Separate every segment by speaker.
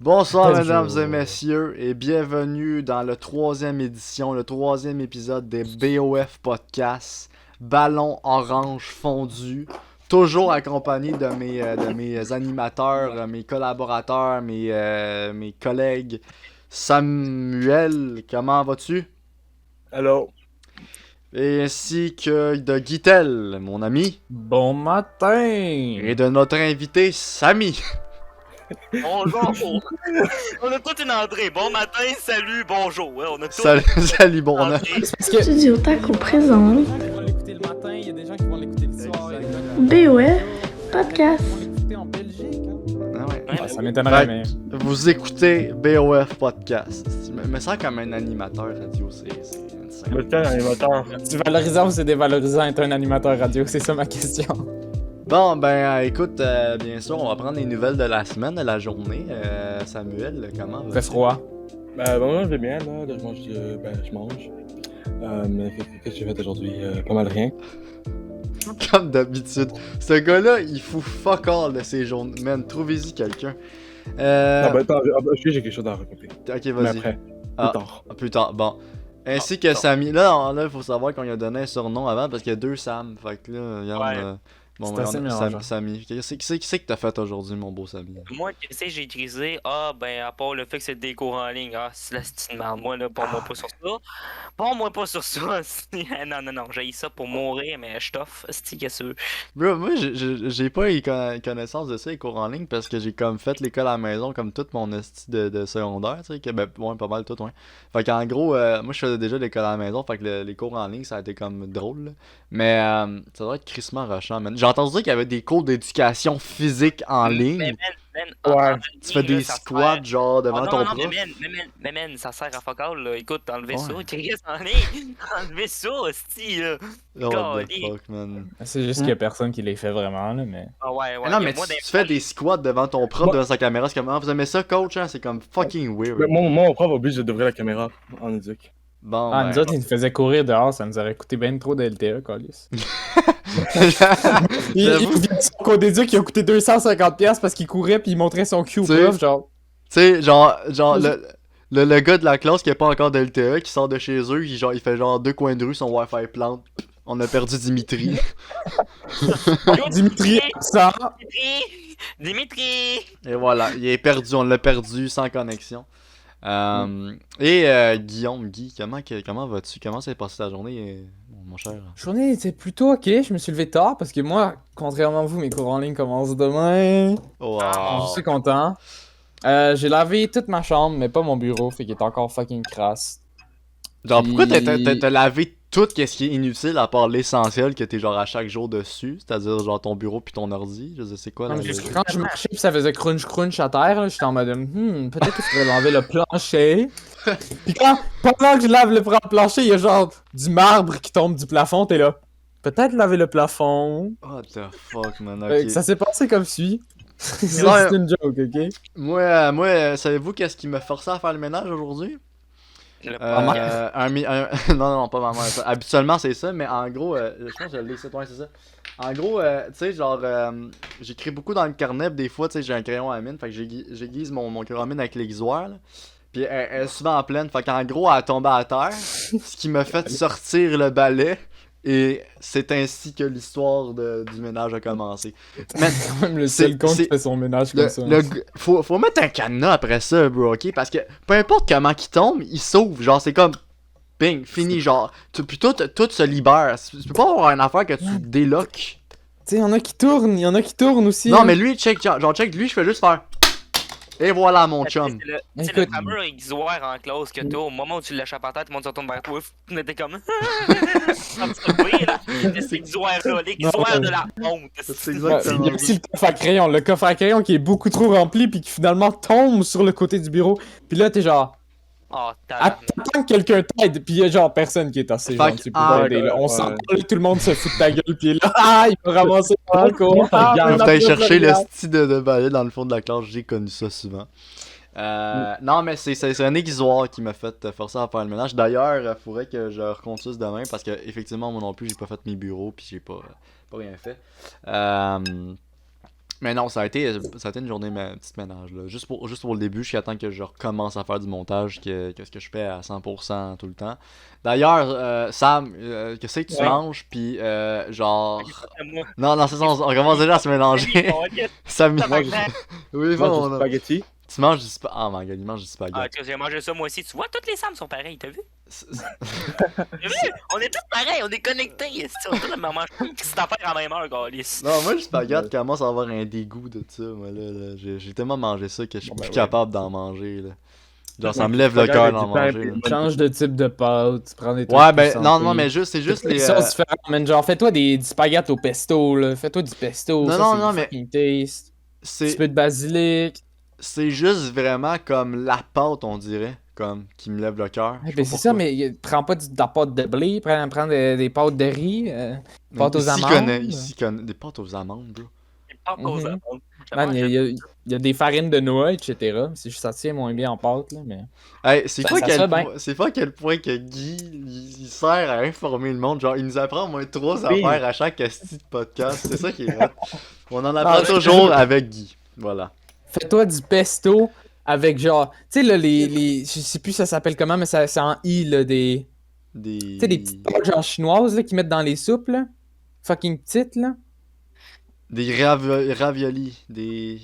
Speaker 1: Bonsoir mesdames et
Speaker 2: Bonjour.
Speaker 1: messieurs et bienvenue dans le troisième édition, le troisième épisode des BOF Podcasts, Ballon Orange Fondu, toujours accompagné de mes animateurs, mes collaborateurs, mes collègues. Samuel, comment vas-tu?
Speaker 3: Alors,
Speaker 1: Et ainsi que de Guitel, mon ami,
Speaker 2: Bon matin!
Speaker 1: et de notre invité Samy.
Speaker 4: Bonjour! On a toute une entrée. Bon matin, salut, bonjour. Ouais, on a toute
Speaker 1: Salut, salut, bon,
Speaker 4: une entrée.
Speaker 2: C'est parce que
Speaker 5: Studio Taco présente
Speaker 2: il y a des gens qui vont l'écouter le matin, il y a des gens qui vont l'écouter le soir.
Speaker 5: BOF Podcast.
Speaker 2: Ils vont l'écouter en Belgique.
Speaker 1: Ah ouais.
Speaker 4: Ouais,
Speaker 2: Ah, ça m'étonnerait,
Speaker 1: Fait-
Speaker 2: mais.
Speaker 1: Vous écoutez BOF Podcast. Je me sens comme un animateur radio, c'est
Speaker 3: le temps animateur.
Speaker 2: C'est valorisant ou c'est dévalorisant être un animateur radio? C'est ça ma question.
Speaker 1: Bon, ben écoute, bien sûr, on va prendre les nouvelles de la semaine, de la journée. Samuel, comment
Speaker 2: Il
Speaker 1: vas-tu?
Speaker 2: fait froid.
Speaker 3: Moi, je vais bien, là. Là, je mange. Mais qu'est-ce que j'ai fait aujourd'hui? Pas mal rien.
Speaker 1: Comme d'habitude. Ce gars-là, il fout fuck all de ses journées. Man, trouvez-y quelqu'un.
Speaker 3: Non, attends, j'ai quelque chose à raconter.
Speaker 1: Ok,
Speaker 3: Mais
Speaker 1: vas-y.
Speaker 3: après,
Speaker 1: Ah.
Speaker 3: plus tard.
Speaker 1: Plus tard, bon. Ainsi
Speaker 4: Ah,
Speaker 1: que
Speaker 4: bon.
Speaker 1: Samy. Là, il faut savoir qu'on lui a donné un surnom avant parce qu'il y a deux Sam. Fait que là, regarde.
Speaker 4: Ouais.
Speaker 1: Bon,
Speaker 2: C'est assez mélangeant.
Speaker 1: Samy. Qu'est-ce que t'as fait aujourd'hui, mon beau Samy?
Speaker 4: Moi, tu sais, j'ai utilisé. Ah, ben, à part le fait que c'est des cours en ligne. Ah, c'est la petite merde. Moi, là, pas moi pas sur ça. Pas moi pas sur ça. Non, j'ai ça pour mourir, mais je t'offre. C'est qu'est-ce que
Speaker 1: Bro, moi, j'ai pas eu connaissance de ça, les cours en ligne, parce que j'ai comme fait l'école à la maison, comme tout mon esti de secondaire, tu sais, que, ben, ouais, pas mal tout, ouais. Fait qu'en gros, moi, je faisais déjà l'école à la maison, fait que les cours en ligne, ça a été comme drôle, là. Mais, ça doit être crissement rushant, man. J'ai entendu dire qu'il y avait des cours d'éducation physique en ligne.
Speaker 4: Mais, man,
Speaker 3: Ouais.
Speaker 1: Tu fais des squats, genre, devant
Speaker 4: non,
Speaker 1: ton
Speaker 4: non,
Speaker 1: prof.
Speaker 4: mais man, ça sert à fuck all, là. Écoute, enlevez ça,
Speaker 1: Ouais.
Speaker 4: tu restes en ligne. Enlevez ça, hostie, là.
Speaker 1: Oh, what the
Speaker 4: Golly.
Speaker 1: fuck, man.
Speaker 2: C'est juste qu'il y a personne qui les fait vraiment, là, mais.
Speaker 4: Ah ouais,
Speaker 1: Mais non,
Speaker 4: y a
Speaker 1: mais
Speaker 4: moi,
Speaker 1: tu
Speaker 4: des
Speaker 1: fais des squats devant ton prof,
Speaker 3: Moi-
Speaker 1: devant sa caméra, c'est comme, ah, vous aimez ça, coach, hein? C'est comme fucking weird.
Speaker 3: Mais mon prof oblige d'ouvrir la caméra en éduc.
Speaker 1: Bon,
Speaker 2: Ah,
Speaker 1: ben.
Speaker 2: nous autres, ils nous faisaient courir dehors, ça nous aurait coûté bien trop de LTE, Calis. Il
Speaker 1: J'avoue.
Speaker 2: vient de son code d'éduc qui a coûté 250$ parce qu'il courait puis il montrait son cue au
Speaker 1: Tu sais,
Speaker 2: prof, genre.
Speaker 1: Tu sais, genre le gars de la classe qui a pas encore de LTE, qui sort de chez eux, il fait genre 2 coins de rue, son Wi-Fi plante. On a perdu Dimitri.
Speaker 2: Dimitri, ça.
Speaker 4: Dimitri!
Speaker 1: Et voilà, il est perdu, on l'a perdu sans connexion. Guillaume, comment vas-tu? Comment s'est passée ta journée, mon cher?
Speaker 2: La journée était plutôt ok, je me suis levé tard parce que moi, contrairement à vous, mes cours en ligne commencent demain.
Speaker 1: Wow.
Speaker 2: Je suis content. J'ai lavé toute ma chambre, mais pas mon bureau, fait qu'il est encore fucking crasse.
Speaker 1: Genre, pourquoi
Speaker 2: Puis-
Speaker 1: t'as lavé tout ce qui est inutile à part l'essentiel que t'es genre à chaque jour dessus? C'est-à-dire genre ton bureau puis ton ordi? Je sais c'est quoi
Speaker 2: Non,
Speaker 1: là?
Speaker 2: mais quand je marchais pis ça faisait crunch crunch à terre, là, j'étais en mode peut-être qu'il faudrait laver le plancher. Pis pendant que je lave le plancher, il y a genre du marbre qui tombe du plafond, t'es là. Peut-être laver le plafond.
Speaker 1: What the fuck, man, ok.
Speaker 2: Ça s'est passé comme suit. C'est
Speaker 1: Ouais.
Speaker 2: une joke, ok?
Speaker 1: Moi, savez-vous qu'est-ce qui m'a forcé à faire le ménage aujourd'hui?
Speaker 4: Le
Speaker 1: Non, pas maman. Habituellement, c'est ça, mais en gros, je pense que je l'ai, c'est ça. En gros, tu sais, genre, j'écris beaucoup dans le carnet, pis des fois, tu sais, j'ai un crayon à mine, fait que j'aiguise mon crayon à mine avec l'aiguisoire, là. Puis elle est souvent en pleine, fait qu'en gros, elle tombe à terre, ce qui m'a fait sortir le balai, et c'est ainsi que l'histoire du ménage a commencé. Man,
Speaker 2: C'est quand même le
Speaker 1: C'est-
Speaker 2: seul con qui
Speaker 1: c'est-
Speaker 2: fait son ménage comme ça.
Speaker 1: faut mettre un cadenas après ça, bro, ok? Parce que peu importe comment il tombe, il sauve. Genre, c'est comme. Bing, fini, genre. Puis tout se libère. Tu peux pas avoir une affaire que tu déloques.
Speaker 2: Tu sais, y'en a qui tournent aussi.
Speaker 1: Non,
Speaker 2: hein.
Speaker 1: mais lui, check, genre, check, lui, je fais juste faire. Et voilà, mon chum.
Speaker 4: C'est le
Speaker 2: Écoute.
Speaker 4: fameux aiguisoir en classe que t'as au moment où tu l'échappes à terre, tout le monde se retourne vers toi. Tu étais comme. Comme ça, oui, là. Cet aiguisoir-là, l'aiguisoir de la honte.
Speaker 1: C'est
Speaker 2: Ouais,
Speaker 1: exactement
Speaker 2: il y a aussi le coffre à crayon. Le coffre à crayon qui est beaucoup trop rempli puis qui finalement tombe sur le côté du bureau. Puis là, t'es genre,
Speaker 4: Oh, tabarnak.
Speaker 2: attends que quelqu'un t'aide. Puis il y a genre personne qui est assez
Speaker 1: Fait
Speaker 2: gentil
Speaker 1: que-
Speaker 2: pour
Speaker 1: ah,
Speaker 2: t'aider. là. On
Speaker 3: ouais.
Speaker 2: s'entend, là, tout le monde se fout de ta gueule. Puis là, il va ramasser dans le cours.
Speaker 1: Faut que t'ailles chercher le style de balai dans le fond de la classe, j'ai connu ça souvent. Non, mais c'est un aiguisoir qui m'a fait forcer à faire le ménage. D'ailleurs, il faudrait que je reconduise demain parce que, effectivement, moi non plus, j'ai pas fait mes bureaux puis j'ai pas rien fait. Mais non, ça a été une journée petite ménage, là. Juste pour le début, jusqu'à temps que je recommence à faire du montage, qu'est-ce que je fais à 100% tout le temps. D'ailleurs, Sam, qu'est-ce que tu
Speaker 3: Ouais.
Speaker 1: manges, puis genre...
Speaker 4: Moi.
Speaker 1: Non, non, c'est ça, on commence déjà à se mélanger. Samy,
Speaker 3: Moi, je
Speaker 1: oui,
Speaker 3: je mange
Speaker 1: bon,
Speaker 3: du spaghetti.
Speaker 1: tu manges du spaghetti. Ah, my god, il mange du spaghetti.
Speaker 4: Ah, j'ai mangé ça moi aussi. Tu vois, toutes les Sams sont pareilles, t'as vu?
Speaker 1: C'est-
Speaker 4: T'as vu? On est tous pareils, on est connectés. On est tous la même petite affaire en même heure, Galice.
Speaker 1: Non, moi, le spaghetti commence à avoir un dégoût de ça, moi, là. J'ai tellement mangé ça que je suis
Speaker 3: Bon, ben
Speaker 1: plus
Speaker 3: ouais.
Speaker 1: capable d'en manger, là. Genre, ça
Speaker 3: Ouais,
Speaker 1: me lève le
Speaker 3: spaghetti
Speaker 1: cœur
Speaker 3: avec
Speaker 1: d'en
Speaker 3: du pain,
Speaker 1: manger,
Speaker 3: puis
Speaker 1: là.
Speaker 3: une bonne-
Speaker 2: Change de type de pâte, tu prends des trucs
Speaker 1: Ouais,
Speaker 2: plus
Speaker 1: ben, non, non,
Speaker 2: santé.
Speaker 1: mais juste, c'est juste
Speaker 2: Fais-toi
Speaker 1: les...
Speaker 2: des sauces différentes, man. Genre, fais-toi du spaghetti au pesto, là. Fais-toi du pesto,
Speaker 1: Non,
Speaker 2: ça,
Speaker 1: non,
Speaker 2: c'est
Speaker 1: non, mais
Speaker 2: fucking taste. Un petit
Speaker 1: c'est
Speaker 2: peu de basilic.
Speaker 1: c'est juste vraiment comme la pâte, on dirait, comme, qui me lève le cœur.
Speaker 2: Ouais,
Speaker 1: Je sais
Speaker 2: ben
Speaker 1: pas
Speaker 2: c'est ça,
Speaker 1: pourquoi.
Speaker 2: mais prends pas de la pâte de blé, prends des pâtes de riz, pâtes aux
Speaker 1: Ici,
Speaker 2: amandes.
Speaker 1: connaît des pâtes aux amandes, bro.
Speaker 4: C'est pas cause
Speaker 2: Mhm.
Speaker 4: à monde.
Speaker 2: Man, il y a des farines de noix, etc. C'est juste ça tient moins bien en pâte, là, mais...
Speaker 1: Hey, c'est
Speaker 2: Ça-
Speaker 1: pas
Speaker 2: ça
Speaker 1: quel
Speaker 2: se fait bien.
Speaker 1: point, c'est pas à quel point que Guy, il sert à informer le monde. Genre, il nous apprend au moins 3
Speaker 3: Oui.
Speaker 1: affaires à chaque esti de podcast. C'est ça qui est hot. On en
Speaker 2: Ah,
Speaker 1: apprend
Speaker 2: je-
Speaker 1: toujours avec Guy. Voilà.
Speaker 2: Fais-toi du pesto avec genre... Tu sais, là, je sais plus ça s'appelle comment, mais c'est en I, là, des...
Speaker 1: Des...
Speaker 2: Tu sais, des petites pâtes genre chinoises, là, qu'ils mettent dans les soupes, là. Fucking petites, là.
Speaker 1: Des raviolis. Des...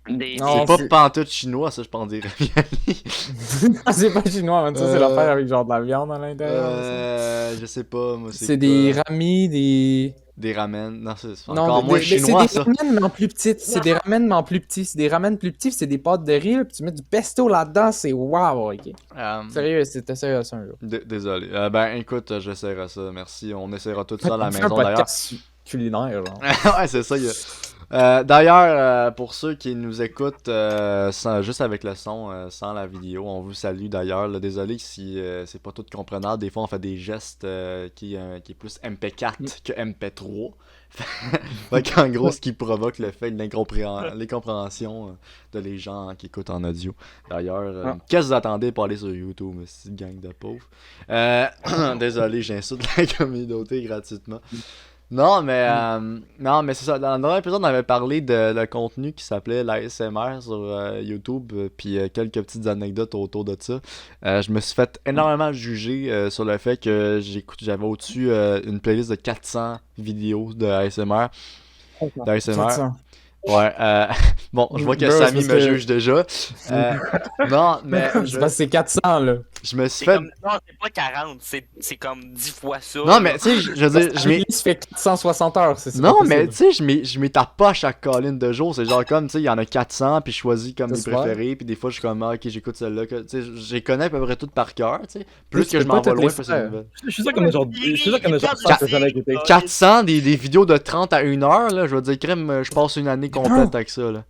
Speaker 4: Des.
Speaker 2: Non,
Speaker 1: C'est pas
Speaker 2: c'est-
Speaker 1: pantoute chinois, ça, je pense, des raviolis.
Speaker 2: C'est pas chinois, man. Ça, c'est
Speaker 1: Euh,
Speaker 2: l'affaire avec genre de la viande à l'intérieur. ça.
Speaker 1: Je sais pas, moi,
Speaker 2: C'est des
Speaker 1: quoi?
Speaker 2: ramis, des...
Speaker 1: Des ramen. Non, c'est
Speaker 2: Non,
Speaker 1: encore moins chinois,
Speaker 2: c'est des
Speaker 1: ça.
Speaker 2: ramen, mais en plus petites. C'est des ramen, mais en plus petits. C'est des ramen plus petits, puis c'est des pâtes de riz, là, puis tu mets du pesto là-dedans, c'est wow, ok. Sérieux, c'était sérieux ça un jour.
Speaker 1: Désolé. Ben, écoute, j'essaierai ça. Merci. On essaiera tout ça à la
Speaker 2: On fait un
Speaker 1: maison, d'ailleurs.
Speaker 2: podcast culinaire, genre.
Speaker 1: Ouais, c'est ça. D'ailleurs, pour ceux qui nous écoutent juste avec le son, sans la vidéo, on vous salue d'ailleurs. Là. Désolé si c'est pas tout comprenable. Des fois, on fait des gestes qui est plus MP4 que MP3. Fait qu'en gros, ce qui provoque le fait de l'incompréhension de les gens qui écoutent en audio. D'ailleurs, qu'est-ce que vous attendez pour aller sur YouTube, cette gang de pauvres? Désolé, j'insulte la communauté gratuitement. Non, mais c'est ça. Dans le dernier épisode, on avait parlé de le contenu qui s'appelait l'ASMR sur YouTube, puis quelques petites anecdotes autour de ça. Je me suis fait énormément juger sur le fait que j'avais au-dessus une playlist de 400 vidéos de ASMR. Ouais, bon, je vois que
Speaker 2: Bro,
Speaker 1: Samy
Speaker 2: c'est
Speaker 1: me
Speaker 2: parce que-
Speaker 1: juge déjà. Non, mais
Speaker 2: C'est parce que c'est 400, là.
Speaker 1: je me suis
Speaker 4: C'est
Speaker 1: fait...
Speaker 4: comme. Non, c'est pas 40, c'est comme 10 fois ça.
Speaker 1: Non, mais tu sais, je veux dire, je m'ai...
Speaker 2: Ça fait 460 heures, c'est
Speaker 1: Non,
Speaker 2: pas
Speaker 1: mais
Speaker 2: possible.
Speaker 1: tu sais, je m'y tape pas à chaque colline de jour. C'est genre comme, tu sais, il y en a 400, puis je choisis comme
Speaker 2: Ça
Speaker 1: mes
Speaker 2: se voit.
Speaker 1: préférés, puis des fois, je suis comme, ah, ok, j'écoute celle-là. Tu sais, je les connais à peu près toutes par cœur, tu sais. Plus
Speaker 2: Tu
Speaker 1: que
Speaker 2: peux
Speaker 1: je m'en
Speaker 2: pas
Speaker 1: vais
Speaker 2: toutes
Speaker 1: loin,
Speaker 2: les
Speaker 1: plus c'est
Speaker 2: faire.
Speaker 1: une nouvelle.
Speaker 3: Je suis sûr qu'on a genre, je suis sûr qu'on a genre 100 que j'ai jamais écouté.
Speaker 1: 400, des vidéos de 30 à 1 heure, là, je veux dire, crème, je passe une année complète avec ça, là.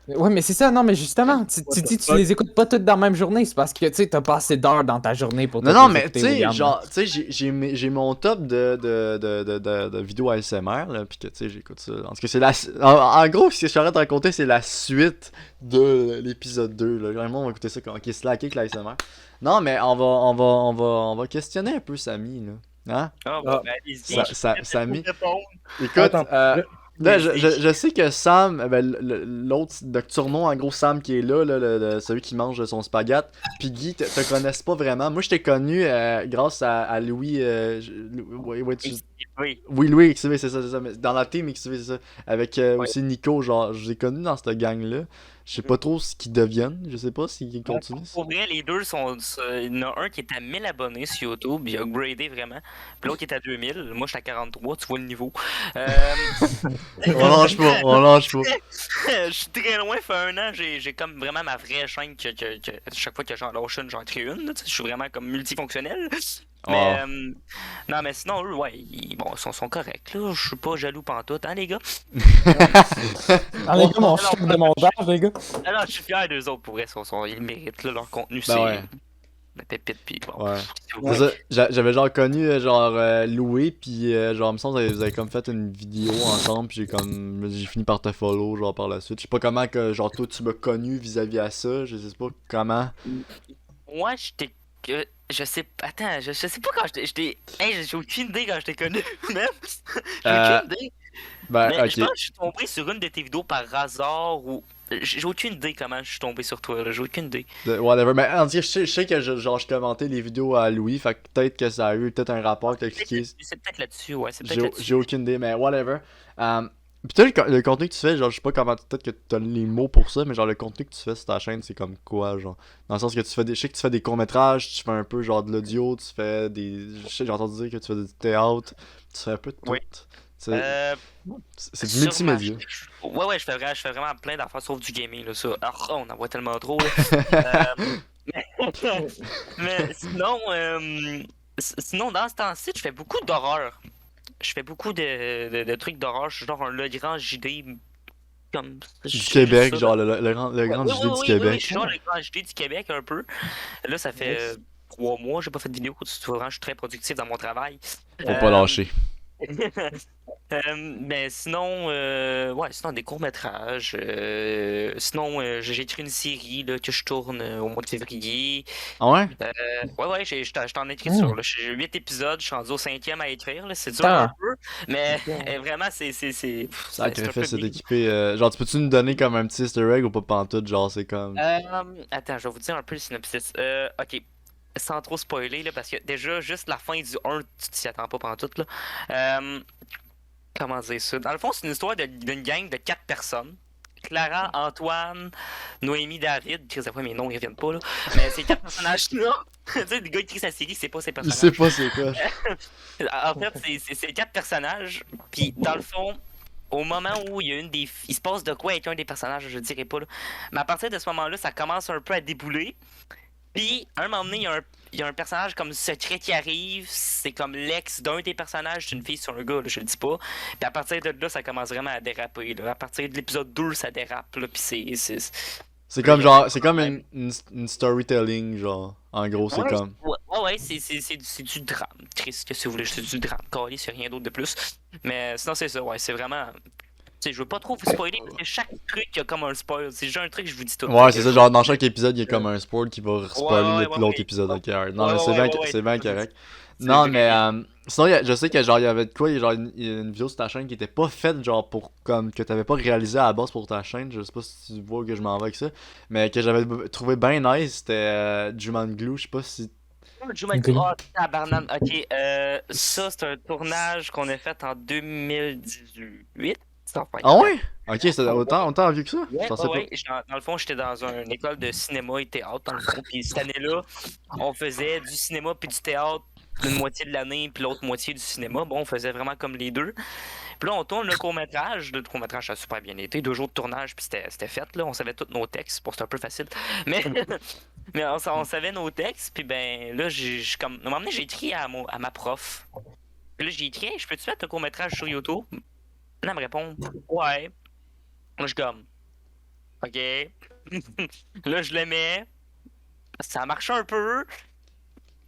Speaker 2: Ouais, mais c'est ça, non, mais justement, tu dis tu les écoutes pas toutes dans la même journée, c'est parce que, tu sais, t'as pas assez d'heures dans ta journée pour
Speaker 1: Non,
Speaker 2: toutes
Speaker 1: non,
Speaker 2: les
Speaker 1: mais
Speaker 2: écouter,
Speaker 1: tu sais,
Speaker 2: William.
Speaker 1: genre, tu sais, j'ai mon top de vidéos ASMR, là, pis que, tu sais, j'écoute ça. En tout cas, c'est la... En gros, si je t'arrête de raconter, c'est la suite de l'épisode 2, là. Vraiment, on va écouter ça comme, ok, slacké avec l'ASMR. Non, mais on va questionner un peu Samy, là. Hein?
Speaker 4: Ah,
Speaker 3: Ah.
Speaker 4: ben, allez-y.
Speaker 1: Samy.
Speaker 4: Répondre.
Speaker 1: Écoute,
Speaker 3: Attends,
Speaker 1: là, je sais que Sam, l'autre Nocturno, en gros, Sam qui est là, celui qui mange son spaghetti, pis Guy, te connaissent pas vraiment. Moi, je t'ai connu grâce à Louis.
Speaker 4: Oui.
Speaker 1: Oui, Louis XV, c'est ça. Mais dans la team XV, c'est ça. Avec aussi Nico, genre, je les ai connus dans cette gang-là. Je sais pas trop ce qu'ils deviennent. Je sais pas s'ils continuent.
Speaker 4: Pour vrai, les deux sont. Il y en a un qui est à 1000 abonnés sur YouTube, il a upgradé vraiment. Puis l'autre qui est à 2000. Moi, je suis à 43, tu vois le niveau.
Speaker 1: On lâche pas, on lâche pas.
Speaker 4: Je suis très loin, fait 1 an, j'ai comme vraiment ma vraie chaîne que chaque fois que j'en lâche une, j'en crée une. Là, tu sais, je suis vraiment comme multifonctionnel. Mais non, mais sinon, eux, ouais, ils sont corrects. Là. Je suis pas jaloux pantoute, hein, les gars?
Speaker 2: Ah, les gars, mon chef de montage, les gars.
Speaker 4: Alors, je suis fier d'eux autres pour vrai. Ils méritent. Là, leur contenu, c'est
Speaker 1: ouais.
Speaker 4: la pépite. Puis bon.
Speaker 1: Ouais.
Speaker 4: Ouais.
Speaker 1: C'est ça, j'avais genre connu Louis, puis genre, il me semble que vous avez comme fait une vidéo ensemble, puis j'ai fini par te follow, genre, par la suite. Je sais pas comment que, genre, toi, tu m'as connu vis-à-vis à ça, je sais pas comment.
Speaker 4: Moi, j'étais. Je sais pas. Attends, je sais pas quand j'étais. Hey, j'ai aucune idée quand j'étais connu, même. J'ai aucune idée.
Speaker 1: Ben,
Speaker 4: Mais je pense
Speaker 1: ok.
Speaker 4: que je suis tombé sur une de tes vidéos par hasard ou. J'ai aucune idée comment je suis tombé sur toi, là. J'ai aucune idée.
Speaker 1: Whatever. Mais en tout cas, je sais que genre, je commentais les vidéos à Louis, fait que peut-être que ça a eu peut-être un rapport que t'as cliqué.
Speaker 4: C'est peut-être là-dessus, ouais, c'est peut-être
Speaker 1: J'ai
Speaker 4: là-dessus.
Speaker 1: aucune idée, mais whatever. Pis toi, le contenu que tu fais, genre, je sais pas comment, peut-être que t'as les mots pour ça, mais genre, le contenu que tu fais sur ta chaîne, c'est comme quoi, genre? Dans le sens que tu fais je sais que tu fais des courts-métrages, tu fais un peu genre de l'audio, tu fais des. Je sais, j'ai entendu dire que tu fais du théâtre, tu fais un peu de tout.
Speaker 4: Oui.
Speaker 1: C'est
Speaker 4: Euh,
Speaker 1: c'est du
Speaker 4: sur ma-
Speaker 1: multimédia.
Speaker 4: Ouais, je fais vraiment plein d'affaires sauf du gaming, là, ça. Alors, on en voit tellement trop, là. Mais sinon, sinon, dans ce temps-ci, je fais beaucoup d'horreur. Je fais beaucoup de trucs d'horreur. Je suis genre le grand JD. Comme, je
Speaker 1: Du
Speaker 4: fais juste
Speaker 1: Québec,
Speaker 4: ça.
Speaker 1: genre le grand
Speaker 4: Oui,
Speaker 1: JD du
Speaker 4: oui, je
Speaker 1: Québec.
Speaker 4: suis genre le grand JD du Québec un peu. Là, ça fait
Speaker 3: Yes.
Speaker 4: 3 mois, j'ai pas fait de vidéo. Vraiment, je suis très productif dans mon travail.
Speaker 1: Faut pas lâcher.
Speaker 4: Mais sinon, ouais, sinon des courts-métrages. J'ai écrit une série là, que je tourne au mois de février.
Speaker 1: Ah ouais?
Speaker 4: Ouais, je t'en écris sur. Là. J'ai 8 épisodes, je suis rendu au 5e à écrire. Là. C'est dur
Speaker 2: Ah.
Speaker 4: un peu, mais vraiment, c'est un
Speaker 1: Sacrifice,
Speaker 4: peu
Speaker 1: c'est
Speaker 4: bien.
Speaker 1: équipé. Genre, tu peux-tu nous donner comme un petit easter egg ou pas pantoute? Genre, c'est comme.
Speaker 4: Attends, je vais vous dire un peu le synopsis. Ok, sans trop spoiler, là, parce que déjà, juste la fin du 1, tu t'y attends pas pendant tout. Là. Euh, Comment dire ça? Dans le fond, c'est une histoire d'une gang de 4 personnes. Clara, Antoine, Noémie, David. Chris, après, mes noms, ils reviennent pas, là. Mais ces 4 personnages-là, tu sais, le gars qui écrit sa série, c'est pas ces
Speaker 1: Il sait
Speaker 4: personnages.
Speaker 1: pas c'est quoi.
Speaker 4: En fait, c'est ces 4 personnages. Puis, dans le fond, au moment où il y a il se passe de quoi avec un des personnages, je dirais pas, là. Mais à partir de ce moment-là, ça commence un peu à débouler. Puis, à un moment donné, il y a un personnage comme secret qui arrive. C'est comme l'ex d'un des personnages. C'est une fille sur un gars, là, je le dis pas. Puis à partir de là, ça commence vraiment à déraper. Là. À partir de l'épisode 2, ça dérape. Là, puis
Speaker 1: C'est
Speaker 4: là,
Speaker 1: comme
Speaker 4: il y a
Speaker 1: genre,
Speaker 4: un
Speaker 1: c'est comme
Speaker 4: problème.
Speaker 1: une storytelling, genre. En gros, c'est
Speaker 4: Ouais,
Speaker 1: comme.
Speaker 4: ouais, c'est du drame. Triste, que si vous voulez, c'est du drame. Calé, c'est rien d'autre de plus. Mais sinon, c'est ça, ouais, c'est vraiment. Tu sais, je veux pas trop vous spoiler parce que chaque truc, il y a comme un spoil. C'est juste un truc, je vous dis tout.
Speaker 1: Ouais,
Speaker 4: Fait
Speaker 1: c'est
Speaker 4: que
Speaker 1: ça, genre dans chaque épisode, il y a comme un spoil qui va spoiler
Speaker 4: ouais,
Speaker 1: l'autre
Speaker 4: ouais.
Speaker 1: épisode. Ok, alright. Non,
Speaker 4: Ouais,
Speaker 1: mais
Speaker 4: ouais, ouais, ouais,
Speaker 1: c'est bien
Speaker 4: ouais.
Speaker 1: correct.
Speaker 4: C'est
Speaker 1: Non, mais
Speaker 4: vrai.
Speaker 1: sinon, je sais que genre, il y avait de quoi, il y a genre il y a une vidéo sur ta chaîne qui était pas faite, genre, pour comme, que t'avais pas réalisé à la base pour ta chaîne. Je sais pas si tu vois que je m'en vais avec ça, mais que j'avais trouvé bien nice, c'était Juman Glue, je sais pas si.
Speaker 2: Ok.
Speaker 4: Oh, tabarnane. Ok, ça, c'est un tournage qu'on a fait en 2018. Ça va
Speaker 1: Ah
Speaker 4: faire
Speaker 1: ouais? Ok, c'est autant vieux que ça? Je
Speaker 4: Ouais,
Speaker 1: pensais pas.
Speaker 4: ouais. Dans le fond, j'étais dans une école de cinéma et théâtre, dans le fond. Puis cette année-là, on faisait du cinéma puis du théâtre une moitié de l'année, puis l'autre moitié du cinéma. Bon, on faisait vraiment comme les deux. Puis là, on tourne le court-métrage. Le court-métrage a super bien été. 2 jours de tournage, puis c'était fait, là. On savait tous nos textes. Bon, c'était un peu facile. Mais, mais on savait nos textes. Puis ben, là, à un moment donné, j'ai écrit à ma prof. Puis là, j'ai écrit, hey, je peux-tu mettre le court-métrage sur YouTube? Là, elle me répond, ouais. Là, je suis comme, OK. Là, je le mets. Ça marche un peu.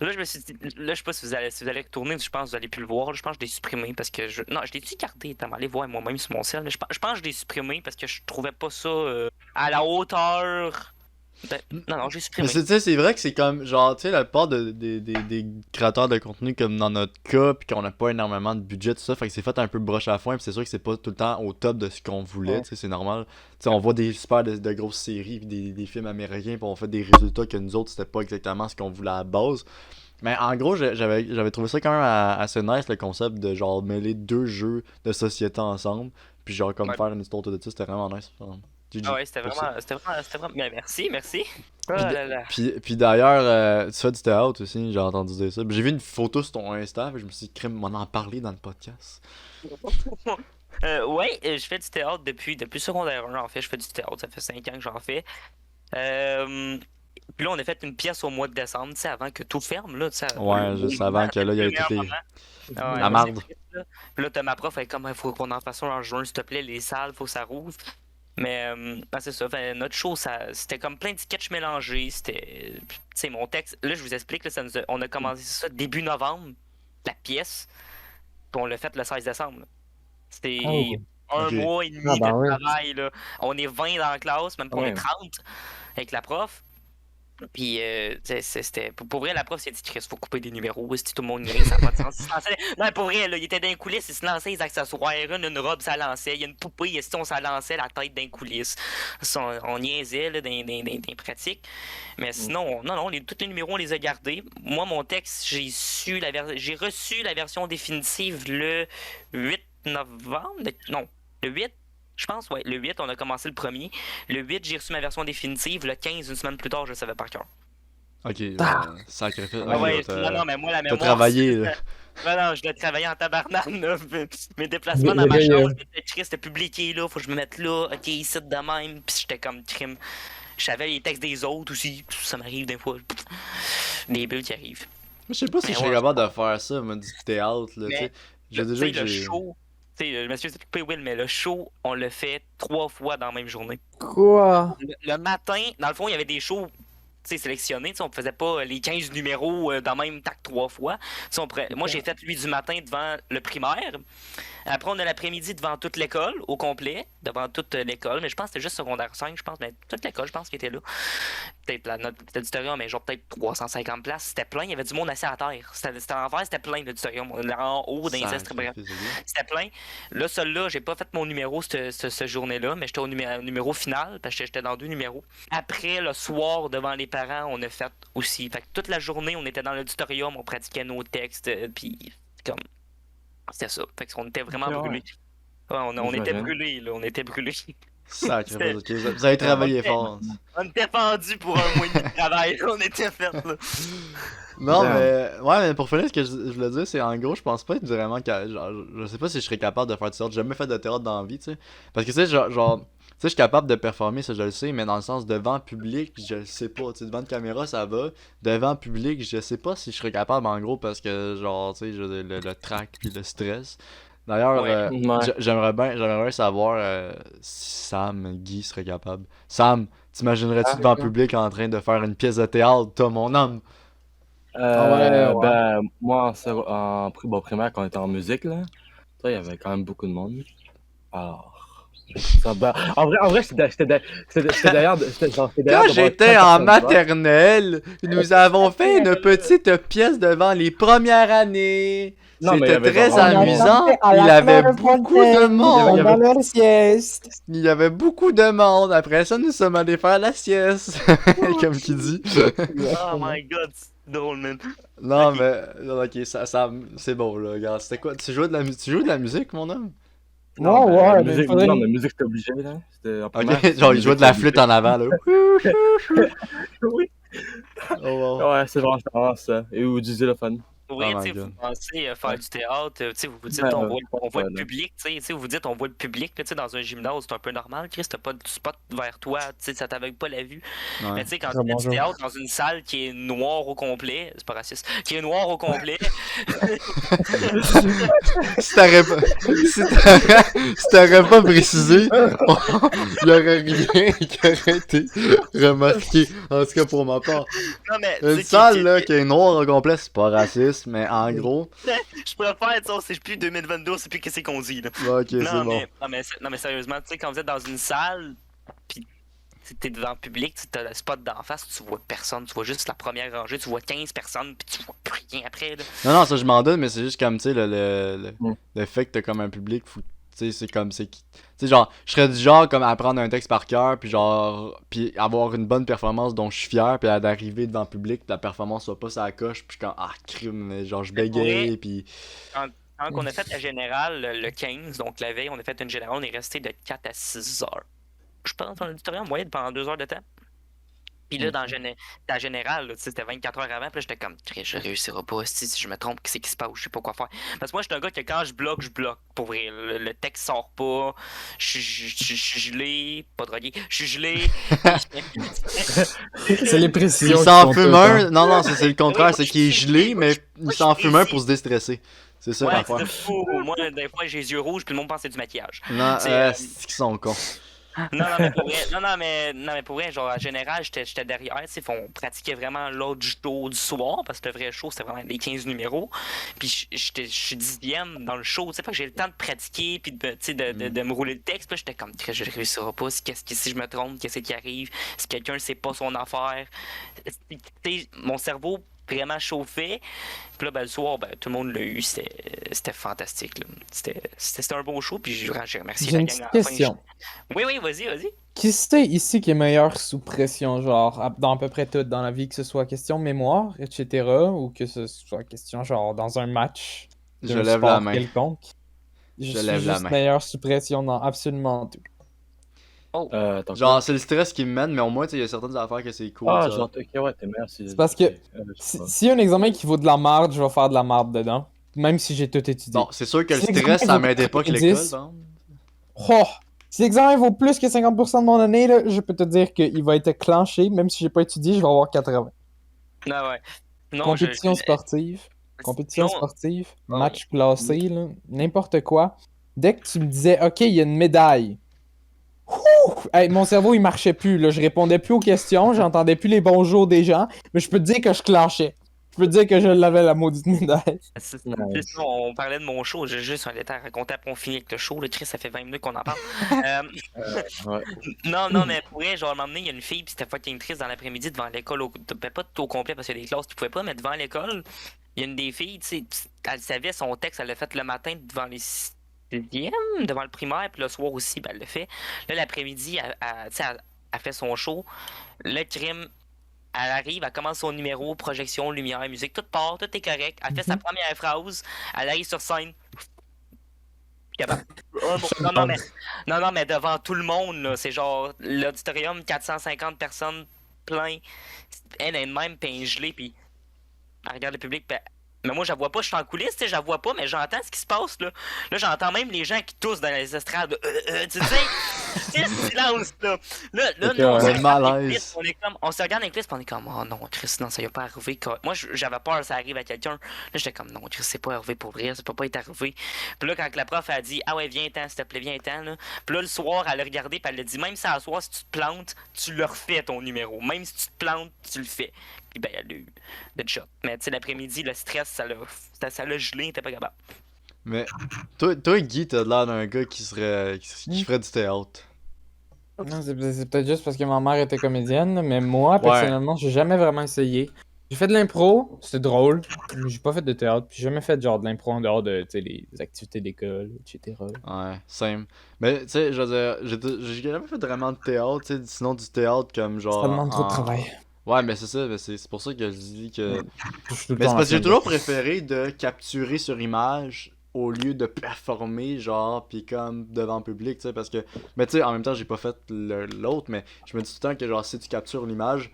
Speaker 4: Là, je me suis dit, là, je sais pas si vous allez retourner, je pense que vous allez plus le voir. Là, je pense que je l'ai supprimé parce que je. Non, je l'ai-tu gardé? T'as allé voir moi-même sur mon sel. Je pense que je l'ai supprimé parce que je trouvais pas ça à la hauteur. Non, j'ai
Speaker 1: Mais
Speaker 4: supprimé.
Speaker 1: tu sais, c'est vrai que c'est comme, genre, tu sais, la part des créateurs de contenu comme dans notre cas, pis qu'on a pas énormément de budget, tout ça, fait que c'est fait un peu broche à foin, pis c'est sûr que c'est pas tout le temps au top de ce qu'on voulait,
Speaker 3: Ouais.
Speaker 1: tu sais, c'est normal. Tu sais, on voit des super de grosses séries, pis des films américains, pis on fait des résultats que nous autres, c'était pas exactement ce qu'on voulait à la base. Mais en gros, j'avais trouvé ça quand même assez nice, le concept de, genre, mêler deux jeux de société ensemble, puis genre, comme
Speaker 4: Ouais.
Speaker 1: faire une histoire de ça, c'était vraiment nice. GG
Speaker 4: Ah ouais, c'était
Speaker 1: pour ça.
Speaker 4: vraiment. Mais merci. Oh
Speaker 1: Puis,
Speaker 4: là là.
Speaker 1: puis d'ailleurs, tu fais du théâtre aussi, j'ai entendu dire ça. Puis j'ai vu une photo sur ton Insta, puis je me suis dit, crème, m'en en parler dans le podcast.
Speaker 4: Ouais, je fais du théâtre depuis secondaire 1, en fait. Je fais du théâtre, ça fait 5 ans que j'en fais. Euh, Puis là, on a fait une pièce au mois de décembre, tu sais, avant que tout ferme, là, tu sais.
Speaker 1: Ouais, juste avant que là, il y ait toutes les.
Speaker 4: Ah ouais,
Speaker 1: La
Speaker 4: là, c'est
Speaker 1: marde.
Speaker 4: triste, là. Puis là, t'as ma prof, elle est comme, il faut qu'on en fasse un en juin, s'il te plaît, les salles, faut que ça rouvre. Mais, c'est ça, notre show, c'était comme plein de sketchs mélangés, c'était, tu sais, mon texte, là, je vous explique, là, on a commencé ça début novembre, la pièce, puis on l'a fait le 16 décembre, là. C'était
Speaker 2: Oh.
Speaker 4: un
Speaker 1: Ok.
Speaker 4: mois et demi
Speaker 2: Ah, ben
Speaker 4: de
Speaker 2: ouais.
Speaker 4: travail, là. On est 20 dans la classe, même qu'on
Speaker 3: Ouais.
Speaker 4: est 30 avec la prof. Puis, c'était. Pour vrai, la prof s'est dit, Chris, faut couper des numéros. Si tout le monde niaise, ça n'a pas de sens. Il se lançait- Non, mais pour vrai, là, il était dans les coulisses, il se lançait les accessoires. Une robe, ça lançait. Il y a une poupée, si on s'en lançait la tête dans les coulisses. Ça, on niaisait là, dans les pratiques. Mais sinon, non, tous les numéros, on les a gardés. Moi, mon texte, j'ai reçu la version définitive le 8 novembre. Non, le 8. Je pense, ouais, le 8, on a commencé le premier. Le 8, j'ai reçu ma version définitive. Le 15, une semaine plus tard, je le savais par cœur.
Speaker 1: Ok, sacrifice.
Speaker 4: Ah
Speaker 1: Ok,
Speaker 4: ouais,
Speaker 1: t'as
Speaker 4: non, mais moi, la
Speaker 1: t'as
Speaker 4: mémoire.
Speaker 1: travaillé, là.
Speaker 4: Non, je l'ai travaillé en tabarnane, là. Mes déplacements dans
Speaker 2: Le
Speaker 4: ma
Speaker 2: gars,
Speaker 4: chambre, j'étais Chris, c'était publié, là. Faut que je me mette là. Ok, ici de même. Puis j'étais comme crime. Je savais les textes des autres aussi. Ça m'arrive des fois. Des bulles qui arrivent.
Speaker 1: Je sais pas si
Speaker 4: Mais
Speaker 1: je serais
Speaker 4: ouais.
Speaker 1: capable de faire ça, moi, du théâtre, là, tu sais.
Speaker 4: Mais,
Speaker 1: J'ai
Speaker 4: Tu
Speaker 1: déjà
Speaker 4: sais,
Speaker 1: que
Speaker 4: le
Speaker 1: j'ai...
Speaker 4: show. Tu sais, je me suis occupé, Will, mais le show, on le fait 3 fois dans la même journée.
Speaker 2: Quoi?
Speaker 4: Le matin, dans le fond, il y avait des shows sélectionnés. On ne faisait pas les 15 numéros dans le même tac 3 fois. Moi, j'ai fait lui du matin devant le primaire. Après, on a l'après-midi devant toute l'école, au complet. Devant toute l'école. Mais je pense que c'était juste secondaire 5, je pense. Mais toute l'école, je pense, qui était là. Peut-être notre petit auditorium, mais genre peut-être 350 places. C'était plein. Il y avait du monde assis à terre. C'était en vert, c'était plein l'auditorium. En haut, dans les estres, bref. C'était plein. Là, celui-là, j'ai pas fait mon numéro ce journée-là, mais j'étais au numéro final, parce que j'étais dans 2 numéros. Après, le soir, devant les parents, on a fait aussi. Fait que toute la journée, on était dans l'auditorium, on pratiquait nos textes, puis comme... C'était ça. Fait qu'on était vraiment
Speaker 3: Ok, ouais.
Speaker 4: brûlés. Ouais, on était
Speaker 3: J'imagine.
Speaker 4: brûlés, là. On était brûlés.
Speaker 1: Sacrifice, ok. Vous avez travaillé fort.
Speaker 4: On était pendus pour un mois et demi de travail. On était fait, là.
Speaker 1: Non,
Speaker 3: Damn.
Speaker 1: mais... Ouais, mais pour finir, ce que je voulais dire, c'est en gros, je pense pas être vraiment... Genre, je sais pas si je serais capable de faire du théâtre. J'ai jamais fait de théâtre dans la vie, tu sais. Parce que, tu sais, genre... Tu sais, je suis capable de performer, ça je le sais, mais dans le sens devant public, je le sais pas. Tu sais, devant une caméra, ça va. Devant public, je sais pas si je serais capable, en gros, parce que, genre, tu sais, le trac puis le stress. D'ailleurs,
Speaker 4: Ouais.
Speaker 3: Ouais.
Speaker 1: j'aimerais bien savoir si Sam, Guy serait capable. Sam, t'imaginerais-tu devant public en train de faire une pièce de théâtre, toi, mon homme?
Speaker 2: Ouais.
Speaker 3: Ben, moi, primaire, quand on était en musique, là, il y avait quand même beaucoup de monde. Alors. En vrai, c'était d'ailleurs.
Speaker 1: Quand j'étais en maternelle, nous avons fait une petite pièce devant les premières années.
Speaker 3: Non, mais il y
Speaker 1: C'était
Speaker 3: avait
Speaker 1: très
Speaker 3: vraiment-
Speaker 1: amusant. Il y avait beaucoup de monde.
Speaker 3: Il y avait-
Speaker 2: leur sieste.
Speaker 1: Il y avait beaucoup de monde. Après ça, nous sommes allés faire la sieste. Comme qui dit.
Speaker 4: Oh my god, c'est drôle, man.
Speaker 1: Non,
Speaker 4: Ok.
Speaker 1: mais. Ok, ça c'est bon, là. Regarde, c'était quoi? Tu joues de la musique, mon homme?
Speaker 3: Non,
Speaker 2: Ouais,
Speaker 3: ben,
Speaker 2: ouais, mais
Speaker 3: musique,
Speaker 2: faudrait-
Speaker 3: non, mais musique, c'était obligé, là. C'était en primaire,
Speaker 1: Ok,
Speaker 3: c'était
Speaker 1: genre, il
Speaker 3: musique,
Speaker 1: jouait de la
Speaker 3: c'était
Speaker 1: flûte
Speaker 3: obligé.
Speaker 1: en avant, là.
Speaker 3: Oui.
Speaker 1: Oh, wow.
Speaker 3: Ouais, c'est vraiment ça. Et ou du xylophone.
Speaker 4: Pour vrai,
Speaker 1: Oh
Speaker 4: tu
Speaker 1: my
Speaker 4: sais, vous
Speaker 1: God.
Speaker 4: pensez faire du théâtre, tu sais, vous vous dites,
Speaker 3: Ben,
Speaker 4: on voit le
Speaker 3: ouais,
Speaker 4: public, tu sais, vous dites, on voit le public, là, tu sais, dans un gymnase, c'est un peu normal, Chris, t'as pas de spot vers toi, tu sais, ça t'aveugle pas la vue. Mais
Speaker 1: Ouais.
Speaker 4: tu sais, quand
Speaker 2: Ah,
Speaker 4: tu fais du
Speaker 2: bonjour.
Speaker 4: théâtre dans une salle qui est noire au complet, c'est pas raciste, qui est noire au complet,
Speaker 1: Si t'aurais pas... si t'aurais pas précisé, il y aurait rien qui aurait été remarqué. En tout cas, pour ma part.
Speaker 4: non, mais, tu
Speaker 1: Une
Speaker 4: sais,
Speaker 1: salle, là, qui est noire au complet, c'est pas raciste, mais en gros...
Speaker 4: je préfère, tu sais, c'est plus 2022, c'est plus qu'est-ce qu'on dit, là.
Speaker 1: Ok, c'est
Speaker 4: Non,
Speaker 1: bon.
Speaker 4: mais sérieusement, tu sais, quand vous êtes dans une salle, pis t'es devant le public, t'as le spot d'en face, tu vois personne, tu vois juste la première rangée, tu vois 15 personnes, puis tu vois plus rien après, là.
Speaker 1: Non, ça je m'en doute, mais c'est juste comme, tu sais,
Speaker 3: Mm.
Speaker 1: le fait que t'as comme un public, tu sais, c'est comme, tu sais, genre, je serais du genre comme apprendre un texte par cœur, puis genre, puis avoir une bonne performance dont je suis fier, puis d'arriver devant le public, puis la performance soit pas sa coche, puis quand, ah, crime, mais genre, je bégaye, puis...
Speaker 4: Quand on a fait la générale le 15, donc la veille, on a fait une générale, on est resté de 4 à 6 heures. Je pense dans l'auditorium, en moyenne, pendant 2 heures de temps. Puis là, dans la générale, là, tu sais, c'était 24 heures avant, puis là, j'étais comme, je réussirai pas, si je me trompe, qu'est-ce qui se passe, je sais pas quoi faire. Parce que moi, je suis un gars que quand je bloque, pour vrai. Le texte sort pas, je suis gelé, pas drogué, je suis gelé.
Speaker 2: C'est les précisions.
Speaker 1: Il
Speaker 2: qui
Speaker 1: s'en
Speaker 2: comptent
Speaker 1: fume
Speaker 2: tout, hein.
Speaker 1: un, non, c'est le contraire,
Speaker 4: Oui,
Speaker 1: c'est
Speaker 4: moi,
Speaker 1: qu'il est
Speaker 4: je suis
Speaker 1: gelé,
Speaker 4: précis.
Speaker 1: mais
Speaker 4: Moi,
Speaker 1: il
Speaker 4: je
Speaker 1: s'en
Speaker 4: suis
Speaker 1: fume un
Speaker 4: précis.
Speaker 1: pour se déstresser. C'est ça
Speaker 4: Ouais,
Speaker 1: l'affaire.
Speaker 4: c'est fou. Moi, des fois, j'ai les yeux rouges, puis le monde pense que c'est du maquillage.
Speaker 1: Non,
Speaker 4: C'est,
Speaker 1: c'est qu'ils sont cons.
Speaker 4: Non, mais pour vrai, genre, en général, j'étais derrière, tu sais, on pratiquait vraiment l'autre show du soir, parce que le vrai show, c'était vraiment les 15 numéros. Puis je suis 10e dans le show, tu sais, pas que j'ai le temps de pratiquer, puis tu sais, de me rouler le texte. Puis là, j'étais comme, je ne réussirai pas, si je me trompe, qu'est-ce qui arrive, si quelqu'un ne sait pas son affaire. Tu sais, mon cerveau vraiment chauffé. Puis là, ben, le soir, ben, tout le monde l'a eu. C'était fantastique. Là. C'était un beau show. Puis j'ai remercié
Speaker 2: J'ai
Speaker 4: la
Speaker 2: une
Speaker 4: gang
Speaker 2: petite
Speaker 4: à la fin.
Speaker 2: question.
Speaker 4: Oui, vas-y.
Speaker 2: Qui c'est ici qui est meilleur sous pression, genre, dans à peu près tout dans la vie, que ce soit question mémoire, etc., ou que ce soit question, genre, dans un match
Speaker 1: Je
Speaker 2: d'un
Speaker 1: lève la
Speaker 2: sport
Speaker 1: main.
Speaker 2: quelconque? Je
Speaker 1: Je
Speaker 2: suis
Speaker 1: lève la
Speaker 2: juste
Speaker 1: main.
Speaker 2: meilleur sous pression dans absolument tout.
Speaker 3: Attends,
Speaker 1: Genre,
Speaker 3: quoi?
Speaker 1: c'est le stress qui me mène, mais au moins, tu sais, il y a certaines affaires que c'est cool.
Speaker 3: Ah,
Speaker 1: ça.
Speaker 3: genre, ok, ouais, t'es meilleur
Speaker 2: C'est parce que s'il y a un examen qui vaut de la merde, je vais faire de la merde dedans, même si j'ai tout étudié.
Speaker 1: Bon, c'est sûr que le
Speaker 2: Si l'examen
Speaker 1: stress, ça
Speaker 2: vaut
Speaker 1: m'aidait pas que l'école,
Speaker 2: 90,
Speaker 1: par exemple.
Speaker 2: Oh! Si l'examen vaut plus que 50% de mon année, là, je peux te dire qu'il va être clenché, même si j'ai pas étudié, je vais avoir 80.
Speaker 4: Non, ouais. Non,
Speaker 2: Compétition sportive,
Speaker 4: Non.
Speaker 2: match classé, là, n'importe quoi. Dès que tu me disais, OK, il y a une médaille. Ouh! Hey, mon cerveau, il marchait plus. Là. Je répondais plus aux questions, j'entendais plus les bonjours des gens, mais je peux te dire que je clenchais. Je peux te dire que je l'avais, la maudite médaille.
Speaker 4: C'est
Speaker 3: Nice.
Speaker 4: ça, on parlait de mon show. J'ai juste un détail à raconter après on finit avec le show. Le Chris, ça fait 20 minutes qu'on en parle.
Speaker 3: Ouais.
Speaker 4: Non, mais pour vrai, genre, à un moment donné, il y a une fille, puis c'était fucking triste dans l'après-midi devant l'école. Pas tout au complet parce qu'il y a des classes qui pouvaient pas, mais devant l'école, il y a une des filles, tu sais, elle savait son texte, elle l'a fait le matin devant les 6e, devant le primaire, puis le soir aussi, ben, elle l'a fait. Là, l'après-midi, tu sais, elle fait son show. Le crime. Elle arrive, elle commence son numéro, projection, lumière, musique, tout part, tout est correct. Elle fait sa première phrase, elle arrive sur scène. Capable. Non, mais devant tout le monde, là, c'est genre l'auditorium, 450 personnes plein. Elle est de même, puis gelée, puis elle regarde le public, puis mais moi, je la vois pas, je suis en coulisses, tu sais, je la vois pas, mais j'entends ce qui se passe, là. Là, j'entends même les gens qui toussent dans les estrades. Tu sais, c'est le silence, là. Là,
Speaker 3: Ok,
Speaker 4: nous, on
Speaker 3: ouais.
Speaker 4: se
Speaker 1: Le
Speaker 4: regarde les
Speaker 1: malaise.
Speaker 4: clips, on se regarde les clips, puis on est comme, oh non, Chris, non, ça y a pas arrivé. Moi, j'avais peur que ça arrive à quelqu'un. Là, j'étais comme, non, Chris, c'est pas arrivé pour vrai, ça peut pas être arrivé. Puis là, quand la prof a dit, ah ouais, viens-t'en, s'il te plaît, viens-t'en, là. Puis là, le soir, elle a regardé, puis elle a dit, même si à soir, si tu te plantes, tu le refais ton numéro. Même si tu te plantes, tu le fais. Puis ben, elle a eu de shot. Mais tu sais, l'après-midi, le stress, ça l'a gelé, t'es pas capable.
Speaker 1: Mais toi Guy, t'as l'air d'un gars qui ferait du théâtre.
Speaker 2: Non, c'est peut-être juste parce que ma mère était comédienne, là, mais moi,
Speaker 1: Ouais.
Speaker 2: personnellement, j'ai jamais vraiment essayé. J'ai fait de l'impro, c'était drôle, mais j'ai pas fait de théâtre, puis j'ai jamais fait genre de l'impro en dehors de, tu sais, les activités d'école, etc.
Speaker 1: Ouais, same. Mais tu sais, je veux dire, j'ai jamais fait vraiment de théâtre, tu sais, sinon du théâtre comme genre.
Speaker 2: Ça demande trop de travail.
Speaker 1: Ouais, mais c'est ça, mais c'est pour ça que je dis que.
Speaker 2: Je suis tout le
Speaker 1: Mais c'est
Speaker 2: temps
Speaker 1: parce que j'ai
Speaker 2: en train
Speaker 1: toujours préféré de capturer sur image au lieu de performer, genre, pis comme devant le public, tu sais, parce que. Mais tu sais, en même temps, j'ai pas fait l'autre, mais je me dis tout le temps que, genre, si tu captures l'image,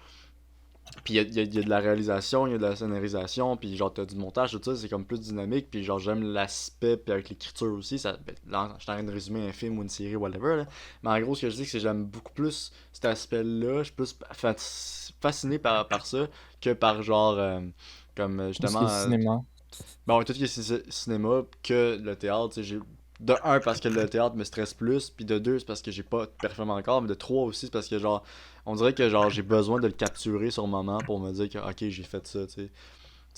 Speaker 1: pis il y a de la réalisation, il y a de la scénarisation, puis genre, t'as du montage, tout ça, c'est comme plus dynamique, puis genre, j'aime l'aspect, puis avec l'écriture aussi, ça. Ben, là, je suis en train de résumer un film ou une série, whatever, là. Mais en gros, ce que je dis, c'est que j'aime beaucoup plus cet aspect-là, je suis plus fasciné par ça que par genre. Comme justement.
Speaker 2: le cinéma.
Speaker 1: Bon, tout ce qui est cinéma que le théâtre, tu sais, de un, parce que le théâtre me stresse plus, puis de deux, c'est parce que j'ai pas performé encore, mais de trois aussi, c'est parce que genre, on dirait que genre j'ai besoin de le capturer sur le moment pour me dire que ok, j'ai fait ça, tu sais.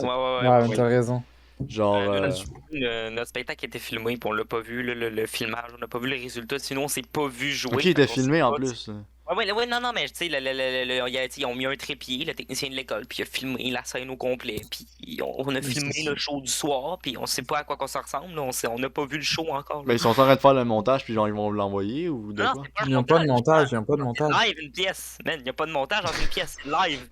Speaker 2: Ouais, t'as raison.
Speaker 1: Genre.
Speaker 4: Notre spectacle était filmé, puis on l'a pas vu, le filmage, on n'a pas vu les résultats, sinon on s'est pas vu jouer.
Speaker 1: Ok, il était
Speaker 4: fait qu'on
Speaker 1: filmé
Speaker 4: sait
Speaker 1: en
Speaker 4: pas,
Speaker 1: plus.
Speaker 4: Ouais, non, mais tu sais, ils ont mis un trépied, le technicien de l'école, puis il a filmé la scène au complet, puis on a filmé le show du soir, puis on sait pas à quoi qu'on se ressemble, là, on n'a pas vu le show encore.
Speaker 1: Mais ils sont en train de faire le montage, puis genre ils vont l'envoyer ou de
Speaker 4: Non,
Speaker 1: quoi?
Speaker 4: c'est pas un
Speaker 2: Ils ont pas de montage,
Speaker 4: c'est live une pièce, man, y a pas de montage entre une pièce, c'est live.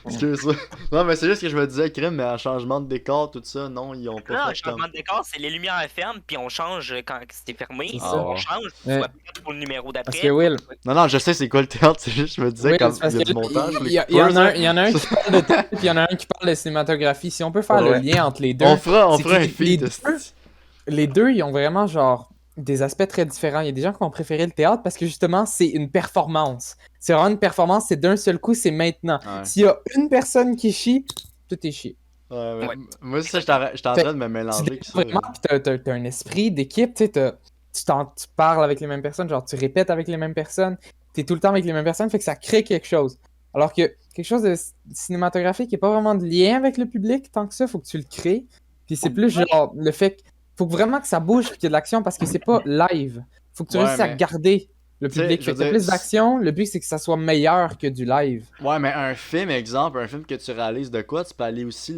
Speaker 1: Excuse-moi. Non, mais c'est juste que je me disais, crème, mais un changement de décor, tout ça, non, ils ont pas
Speaker 4: Non,
Speaker 1: fait
Speaker 4: le changement de décor, c'est les lumières ferment, puis on change quand c'est fermé,
Speaker 2: C'est
Speaker 1: ça.
Speaker 4: on change, tu
Speaker 2: Ouais.
Speaker 4: vas prêt pour le numéro d'après.
Speaker 2: Parce que Will,
Speaker 1: Non, je sais c'est quoi le théâtre, c'est juste, je me disais,
Speaker 2: oui,
Speaker 1: comme
Speaker 2: c'est parce
Speaker 1: il y a
Speaker 2: que
Speaker 1: du montage.
Speaker 2: il y en a un qui parle de théâtre, puis il y en a un qui parle de cinématographie. Si on peut faire le
Speaker 3: Ouais.
Speaker 2: lien entre les deux,
Speaker 1: On
Speaker 2: c'est
Speaker 1: fera
Speaker 2: que
Speaker 1: un
Speaker 2: les
Speaker 1: feat.
Speaker 2: deux- les deux, ils ont vraiment genre des aspects très différents. Il y a des gens qui vont préférer le théâtre parce que justement, c'est une performance. C'est vraiment une performance, c'est d'un seul coup, c'est maintenant.
Speaker 1: Ouais.
Speaker 2: S'il y a une personne qui chie, tout est chié.
Speaker 1: Ouais,
Speaker 4: Ouais.
Speaker 1: moi, c'est ça, j'étais en train de me mélanger avec
Speaker 2: Tu
Speaker 1: ça.
Speaker 2: vraiment, pis t'as un esprit d'équipe, tu sais, tu parles avec les mêmes personnes, genre tu répètes avec les mêmes personnes, t'es tout le temps avec les mêmes personnes, fait que ça crée quelque chose. Alors que quelque chose de cinématographique qui n'a pas vraiment de lien avec le public, tant que ça, faut que tu le crées. Puis c'est plus genre le fait qu'il faut vraiment que ça bouge et qu'il y ait de l'action parce que c'est pas live. Faut que tu
Speaker 1: Ouais,
Speaker 2: réussisses à
Speaker 1: mais-
Speaker 2: garder le
Speaker 1: Tu sais,
Speaker 2: public.
Speaker 1: je
Speaker 2: Fait
Speaker 1: veux
Speaker 2: que t'as
Speaker 1: dire,
Speaker 2: plus d'action, le but c'est que ça soit meilleur que du live.
Speaker 1: Ouais, mais un film, exemple, un film que tu réalises de quoi, tu peux aller aussi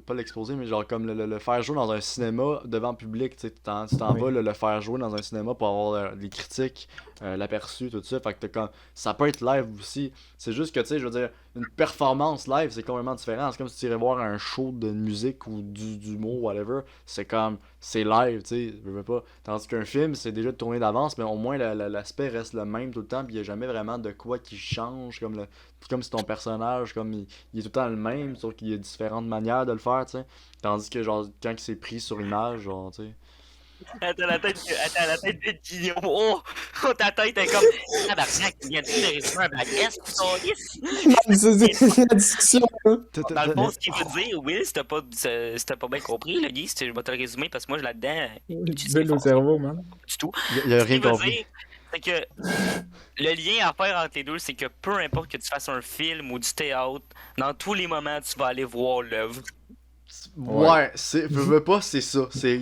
Speaker 1: pas l'exposer, mais genre comme le faire jouer dans un cinéma devant le public, tu sais, tu t'en
Speaker 2: Oui.
Speaker 1: vas le faire jouer dans un cinéma pour avoir des critiques, l'aperçu, tout ça, fait que t'as comme, ça peut être live aussi, c'est juste que, tu sais, je veux dire, une performance live, c'est complètement différent, c'est comme si tu irais voir un show de musique ou d'humour, whatever, c'est comme, c'est live, tu sais, je veux pas, tandis qu'un film, c'est déjà tourné d'avance, mais au moins l'aspect reste le même tout le temps, puis il y a jamais vraiment de quoi qui change, comme si ton personnage, comme il est tout le temps le même, sauf qu'il y a différentes manières de le faire, tu sais. Tandis que, genre, quand il s'est pris sur image, genre, tu sais.
Speaker 4: Attends, la tête de Guillaume. Oh, ta tête est comme. Tabarnak, il vient de résumer un Black S,
Speaker 2: C'est la discussion. Là.
Speaker 4: Dans le fond, ce qu'il veut dire, Will, si t'as pas bien compris, le Guy, je vais te le résumer parce que moi, là-dedans,
Speaker 2: Belle au cerveau, man.
Speaker 4: du tout.
Speaker 1: Il a
Speaker 4: Ce
Speaker 1: rien
Speaker 4: qu'il veut
Speaker 1: compris.
Speaker 4: dire, c'est que le lien à faire entre les deux, c'est que peu importe que tu fasses un film ou du théâtre, dans tous les moments, tu vas aller voir l'œuvre.
Speaker 1: Ouais, veux pas, c'est ça. C'est.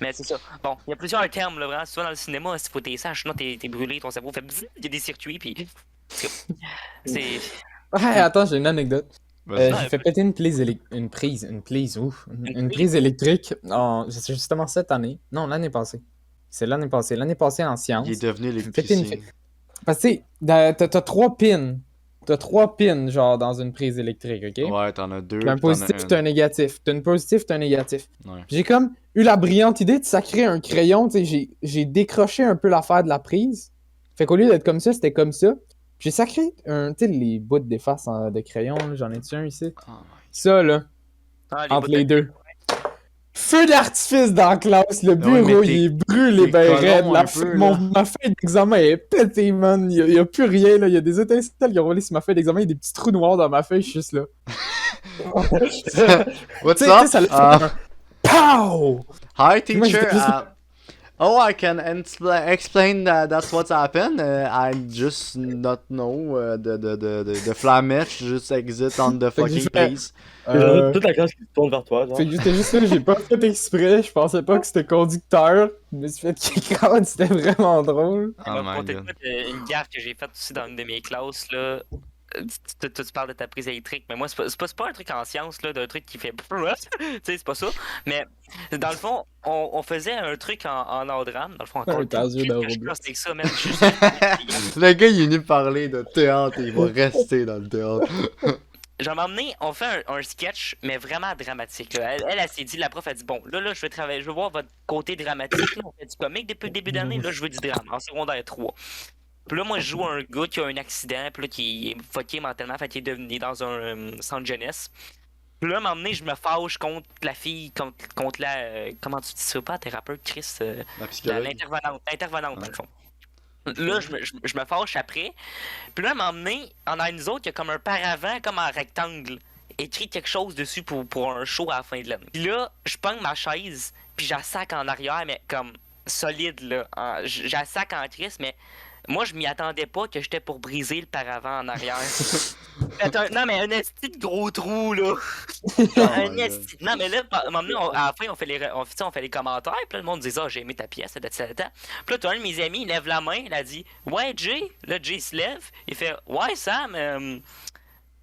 Speaker 4: Mais c'est ça. Bon, il y a plusieurs termes, là, vraiment. Souvent dans le cinéma, s'il faut tes sages, sinon t'es brûlé, ton cerveau fait bzzz, il y a des circuits, puis. C'est.
Speaker 2: Ouais, attends, j'ai une anecdote.
Speaker 1: Vas-y.
Speaker 2: J'ai fait péter une prise électrique c'est justement cette année. Non, l'année passée. C'est l'année passée. L'année passée en sciences.
Speaker 1: Il est devenu
Speaker 2: Péter une
Speaker 1: électricien.
Speaker 2: Parce que, tu sais, t'as 3 pins. T'as 3 pins, genre, dans une prise électrique, ok?
Speaker 1: Ouais, t'en as deux.
Speaker 2: T'as un
Speaker 1: puis t'en as
Speaker 2: positif,
Speaker 1: une.
Speaker 2: t'as un négatif. T'as une positif, t'as un négatif.
Speaker 1: Ouais.
Speaker 2: J'ai comme eu la brillante idée de sacrer un crayon, tu sais, j'ai décroché un peu l'affaire de la prise. Fait qu'au lieu d'être comme ça, c'était comme ça. J'ai sacré tu sais, les bouts d'efface de crayon, là, j'en ai-tu un ici?
Speaker 1: Oh my
Speaker 2: Ça, là,
Speaker 4: Ah,
Speaker 2: entre
Speaker 4: bouts
Speaker 2: les deux. Feu d'artifice dans la classe, le
Speaker 1: ouais,
Speaker 2: bureau,
Speaker 1: mais
Speaker 2: il est brûlé
Speaker 1: t'es
Speaker 2: ben
Speaker 1: colon
Speaker 2: raide.
Speaker 1: un peu, là.
Speaker 2: Ma feuille d'examen est pétée, man. Il y a plus rien, là. Il y a des étincelles qui ont volé sur ma feuille d'examen. Il y a des petits trous noirs dans ma feuille, je suis juste là.
Speaker 1: What's
Speaker 2: Tu sais,
Speaker 1: up?
Speaker 2: ça l'a fait un POW!
Speaker 1: Hi,
Speaker 2: Moi,
Speaker 1: teacher.
Speaker 2: j'étais juste-
Speaker 1: Oh, I can explain that's what's happened. I just not know the flamèche just exit on the
Speaker 2: Fait que j'ai
Speaker 1: fucking
Speaker 2: fait-
Speaker 1: place.
Speaker 3: Toute la classe qui se tourne vers toi, genre.
Speaker 2: Fait que j'étais juste là, j'ai pas fait exprès, je pensais pas que c'était conducteur. Je me suis fait kick out, c'était vraiment drôle.
Speaker 1: Oh
Speaker 4: Moi,
Speaker 1: my
Speaker 4: pour te
Speaker 1: god.
Speaker 4: dire, une gaffe que j'ai faite aussi dans une de mes classes, là. Tu parles de ta prise électrique, mais moi, c'est pas un truc en science, là, d'un truc qui fait. Tu sais, c'est pas ça. Mais dans le fond, on faisait un truc en art drame. Dans le fond, encore
Speaker 2: Un taseux
Speaker 4: plus
Speaker 2: dans
Speaker 4: que je
Speaker 2: Roblox.
Speaker 4: pense avec ça, man. Je suis-
Speaker 1: Le gars, il est venu parler de théâtre et il va rester dans le théâtre.
Speaker 4: J'en ai emmené, on fait un sketch, mais vraiment dramatique. Là. Elle s'est dit, la prof a dit, bon, là, je vais travailler, je veux voir votre côté dramatique. Là. On fait du comique depuis le début d'année, là, je veux du drame, en secondaire 3. Puis là, moi, je joue un gars qui a un accident, puis là, qui est fucké mentalement, fait qu'il est devenu dans un centre jeunesse. Puis là, à un moment donné, je me fâche contre la fille, contre la. Comment tu dis ça, pas la thérapeute, Chris
Speaker 1: La psychologue.
Speaker 4: l'intervenante, dans le fond. Là, je me fâche après. Puis là, à un moment donné, en a nous autres, il y a comme un paravent, comme en rectangle, écrit quelque chose dessus pour un show à la fin de l'année. Puis là, je pogne ma chaise, puis j'assac en arrière, mais comme solide, là. J'assac en crise, mais moi, je m'y attendais pas que j'étais pour briser le paravent en arrière. Non, mais un esti de gros trou, là. Un
Speaker 1: my
Speaker 4: esti. Non, mais là, à un moment donné, à la fin, on fait les commentaires, puis là, le monde dit, ah, j'ai aimé ta pièce, Puis là, t'as un de mes amis, il lève la main, il a dit, ouais, Jay. Là, Jay se lève, il fait, ouais, Sam, le